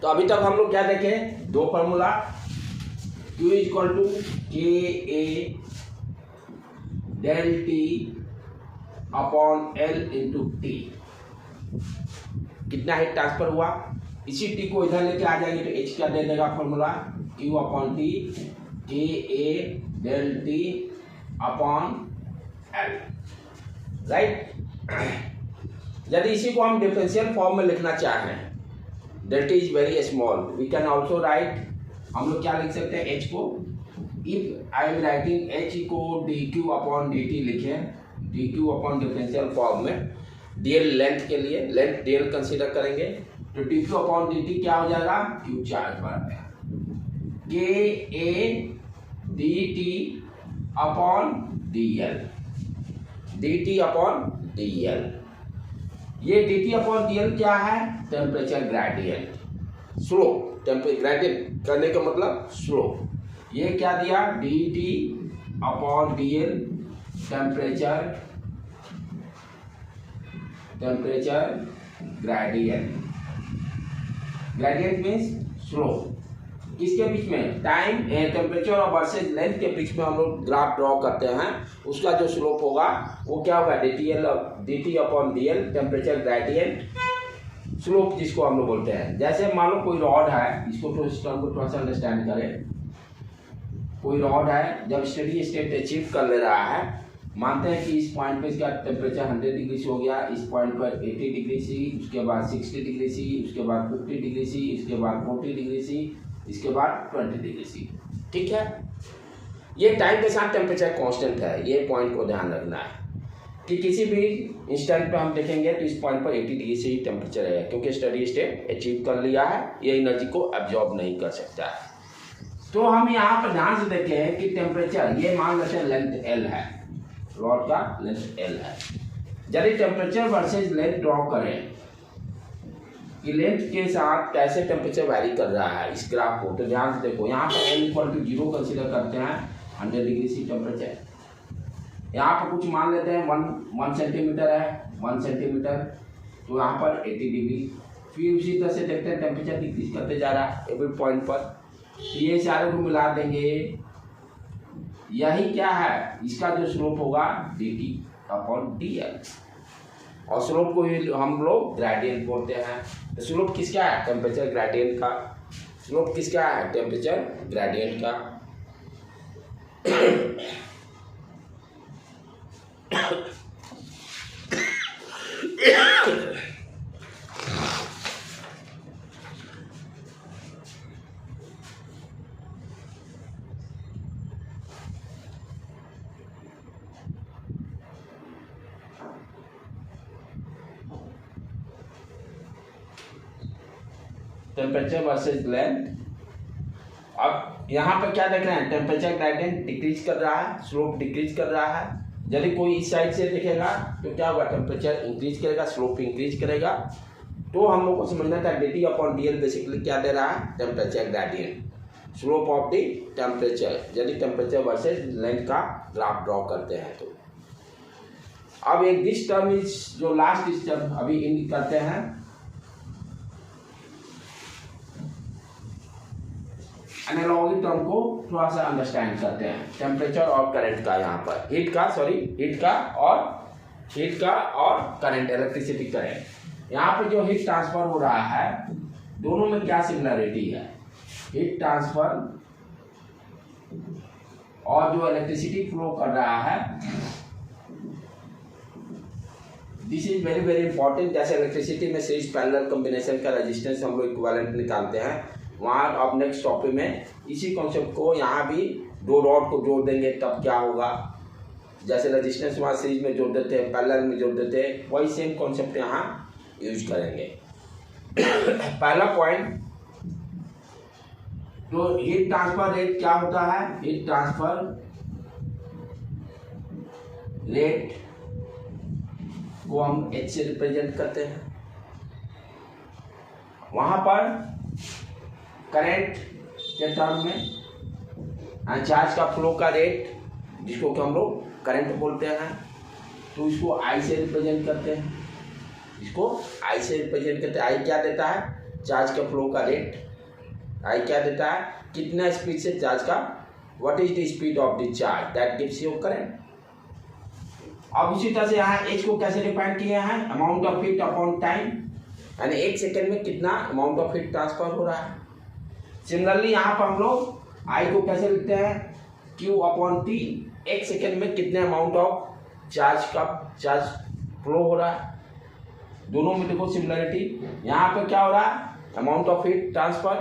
तो अभी तक हम लोग क्या देखे, दो formula, Q equal to KA del T upon L into T, कितना हीट ट्रांसफर हुआ, इसी T को इधर लेके आ जाएंगे तो H क्या दे देगा formula, Q upon T KA del T upon L, right. यदि इसी को हम डिफरेंशियल फॉर्म में लिखना चाहें, delta is very small, we can also write, हम लोग क्या लिख सकते हैं, H को, if I am writing H को dq अपॉन dt लिखें, dq अपॉन डिफरेंशियल फॉर्म में, dl लेंथ के लिए, लेंथ dl कंसीडर करेंगे, तो dq अपॉन dt क्या हो जाएगा, q चार्ज बराबर है KA dt upon dl, dt upon dl। ये dt अपॉन dl क्या है, temperature gradient, slope, temperature gradient करने का मतलब स्लोप, ये क्या दिया, dt upon dl temperature gradient, gradient means slope, किसके बीच में, टाइम टेम्परेचर और वर्सेज लेंथ के बीच में हम लोग ग्राफ ड्रॉ करते हैं, उसका जो स्लोप होगा वो क्या होगा, dt upon dl temperature gradient, slope जिसको हम लोग बोलते हैं। जैसे मान लो कोई रॉड है, इसको तो सिस्टम को थोड़ा सा अंडरस्टैंड करें, कोई रॉड है, जब स्टेडी स्टेट अचीव कर ले रहा है, मानते हैं कि इस पॉइंट पे इसका टेम्परेचर 100 डिग्री से हो गया, इस पॉइंट पर 80 डिग्री सी, उसके बाद 60 डिग्री सी, उसके बाद 50 डिग्री सी, इसके बाद 40 डिग्री सी, इसके बाद 20 डिग्री सी, ठीक है। ये टाइम के साथ टेम्परेचर कांस्टेंट है, ये पॉइंट को ध्यान रखना है कि किसी भी इंस्टेंट पे हम देखेंगे तो इस पॉइंट पर 80 डिग्री से ही टेम्परेचर है, क्योंकि स्टडी स्टेट अचीव कर लिया है, ये एनर्जी को एब्जॉर्ब नहीं कर सकता है। तो हम यहाँ पर ध्यान से देखें कि टेम्परेचर, ये मान लेते हैं लेंथ L है, रॉड का लेंथ L है, यदि टेम्परेचर वर्सेज लेंथ ड्रॉ करें कि लेंथ के साथ कैसे टेम्परेचर वैरी कर रहा है इस ग्राफ को, तो ध्यान से देखो, यहाँ पर L इक्वल टू 0 कंसिडर करते हैं, 100 डिग्री सी टेम्परेचर, यहाँ पर कुछ मान लेते हैं 1 सेंटीमीटर है, 1 सेंटीमीटर, तो यहाँ पर 80 डिग्री, फिर उसी तरह से देखते हैं टेम्परेचर डिक्रीज करते जा रहा है एवरी पॉइंट पर, तो ये सारे को मिला देंगे, यही क्या है, इसका जो स्लोप होगा dt अपॉन dl, और स्लोप को हम लोग ग्रेडियंट बोलते हैं। तो स्लोप किसका है, टेम्परेचर ग्रेडियंट का, स्लोप किसका है, टेम्परेचर ग्रेडियंट का। टेम्परेचर वर्सेज लेंथ, अब यहाँ पर क्या देख रहे हैं, टेम्परेचर ग्रेडियंट डिक्रीज कर रहा है, स्लोप डिक्रीज कर रहा है, यदि कोई इस साइड से देखेगा तो क्या होगा, टेम्परेचर इंक्रीज करेगा, स्लोप इंक्रीज करेगा, तो हम लोग को समझना था dt अपॉन dl बेसिकली क्या दे रहा है, temperature gradient, slope of the temperature, यदि टेम्परेचर वर्सेज लेंथ का ग्राफ ड्रॉ करते हैं तो। अब एक दिस टर्म इज जो लास्ट स्टेप अभी इन करते हैं, एनालॉगी टर्म को थोड़ा सा अंडरस्टैंड करते हैं। टेम्परेचर और करंट का, यहाँ पर हीट का और करंट, इलेक्ट्रिसिटी करंट। यहाँ पे जो हीट ट्रांसफर हो रहा है दोनों में क्या सिमिलरिटी है, हीट ट्रांसफर और जो इलेक्ट्रिसिटी फ्लो कर रहा है, this is very very important. जैसे इलेक्ट्रिसिटी में सीरीज पैरेलल कॉम्बिनेशन का रेजिस्टेंस हम लोग इक्विवेलेंट निकालते हैं, वहाँ अब नेक्स्ट टॉपिक में इसी कॉन्सेप्ट को यहाँ भी दो रॉड को जोड़ देंगे तब क्या होगा, जैसे रेजिस्टेंस वहाँ सीरीज में जोड़ देते हैं, पैरेलल में जोड़ देते हैं, वही सेम कॉन्सेप्ट यहाँ यूज करेंगे। पहला पॉइंट, तो हीट ट्रांसफर रेट क्या होता है, हीट ट्रांसफर रेट को हम H से रिप्रेजेंट करते हैं। वहां पर करंट के टर्म में चार्ज का फ्लो का रेट जिसको कि हम लोग करंट बोलते हैं, तो इसको I से रिप्रेजेंट करते हैं, इसको I से रिप्रेजेंट करते हैं। I क्या देता है, चार्ज का फ्लो का रेट। I क्या देता है, कितना स्पीड से चार्ज का, what is the speed of the charge, that gives you current. अब इसी तरह से यहाँ H को कैसे डिफाइन किया है, amount of heat upon time, यानी एक सेकेंड में कितना अमाउंट ऑफ हीट ट्रांसफर हो रहा है। सिमिलरली यहाँ पर हम लोग I को कैसे लिखते हैं, Q अपॉन T, एक सेकेंड में कितने अमाउंट ऑफ चार्ज फ्लो हो रहा है। दोनों में देखो सिमिलरिटी, यहाँ पे क्या हो रहा है, amount of heat transfer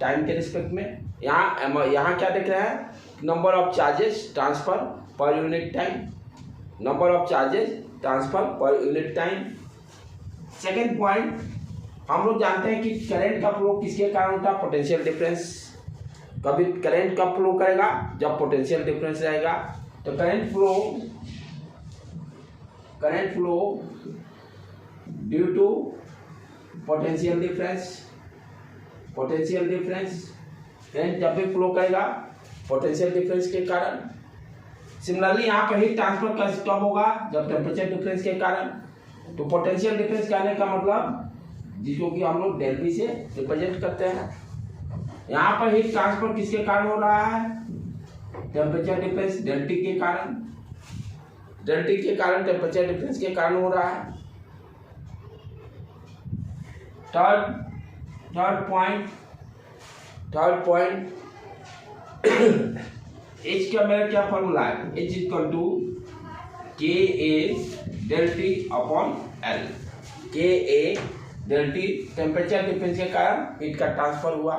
time के रिस्पेक्ट में, यहाँ क्या देख रहे हैं, number of charges transfer per unit time, number of charges transfer per unit time. Second point, हम लोग जानते हैं कि करंट का फ्लो किसके कारण होता है, पोटेंशियल डिफरेंस। कभी करंट कब फ्लो करेगा, जब पोटेंशियल डिफरेंस रहेगा। तो current flow due to potential difference, current जब भी फ्लो करेगा पोटेंशियल डिफरेंस के कारण। सिमिलरली यहाँ पर हीट ट्रांसफर कब होगा, जब टेम्परेचर डिफरेंस के कारण। तो पोटेंशियल डिफरेंस कहने का मतलब जिसको कि हम लोग डेल V से रिप्रेजेंट करते हैं। यहाँ पर हीट ट्रांसफर किसके कारण हो रहा है, टेम्परेचर डिफरेंस डेल T के कारण, टेम्परेचर डिफरेंस के कारण हो रहा है। थर्ड पॉइंट H का मेरा क्या फॉर्मूला है, H equal to KA del T upon L। KA del T temperature difference के कारण हीट का ट्रांसफर हुआ,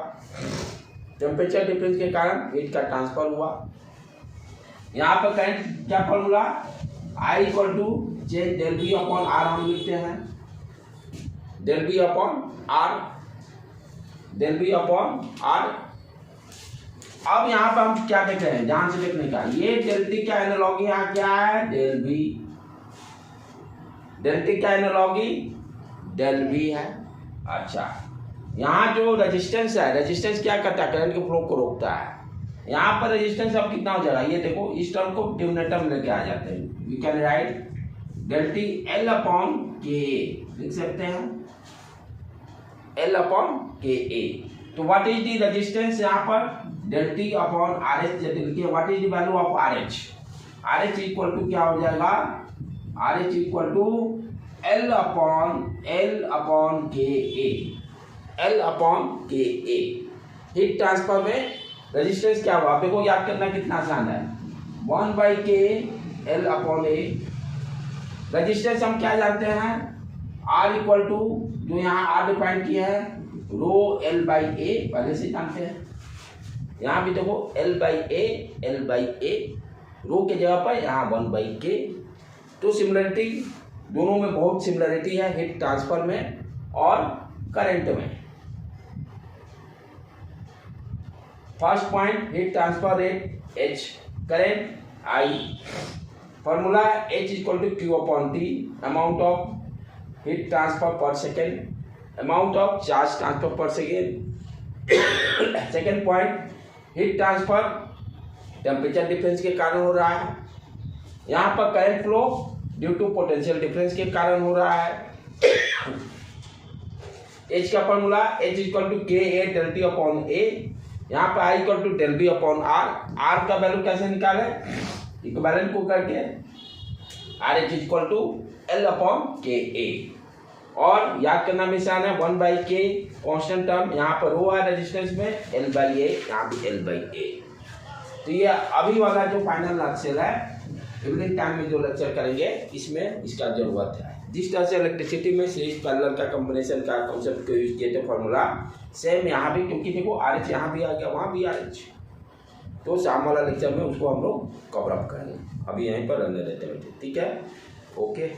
यहाँ पर करंट क्या formula, I equal to J del V upon R हम लिखते हैं, डेल V अपॉन R। अब यहाँ पर हम क्या देख रहे हैं, ध्यान से देखने का, ये डेल T का एनालॉगी यहाँ क्या है, डेल V। डेल T का एनालॉगी डेल V है। अच्छा, यहाँ जो रेजिस्टेंस है, रेजिस्टेंस क्या करता है, करंट के फ्लो को रोकता है। यहाँ पर रेजिस्टेंस अब कितना हो जाएगा, ये देखो इस टर्म को डिनोमिनेटर में लेके आ जाते हैं। We can write del T L upon KA, लिख सकते हैं L अपॉन KA। तो व्हाट इज द रेजिस्टेंस, यहाँ पर डेल T अपॉन RH लिखिए, what is the value of RH। RH equal to क्या हो जाएगा, RH equal to L upon KA। Heat transfer में रेजिस्टेंस क्या हुआ, आप देखो, याद करना कितना आसान है, 1/K L upon A। Resistance हम क्या जानते हैं, R इक्वल टू, जो यहाँ R डिफाइन किया है, रो L/A, पहले से जानते हैं। यहाँ भी देखो L/A, रो के जगह पर यहाँ 1/K। तो सिमिलरिटी, दोनों में बहुत सिमिलरिटी है, हीट ट्रांसफर में और करंट में। First point, heat transfer rate H, current I। Formula H equal to Q upon T, amount of heat transfer per second, amount of charge transfer per second. Second point, heat transfer temperature difference के कारण हो रहा है। यहाँ पर current flow due to potential difference के कारण हो रहा है। एच का formula H equal to K A del T upon A, यहाँ पे I equal to del V upon R. R का वैल्यू कैसे निकाले, इक्विवेलेंट को करके R H equal to L upon K A, और याद करना निशान है 1/k कांस्टेंट टर्म, यहाँ पर रो है रेजिस्टेंस में, L/A यहाँ भी L/A। तो ये अभी वाला जो फाइनल लेक्चर है इवनिंग टाइम में जो लेक्चर करेंगे इसमें इसका जरूरत है। जिस तरह से इलेक्ट्रिसिटी में सीरीज पैरेलल का कॉम्बिनेशन का कॉन्सेप्ट को यूज किए थे फॉर्मूला, सेम यहाँ भी, क्योंकि देखो RH यहाँ भी आ गया, वहाँ भी RH, तो शाम वाला लेक्चर में उसको हम लोग कवर अप करेंगे। अभी यहीं पर रहने देते हैं, ठीक है, ओके।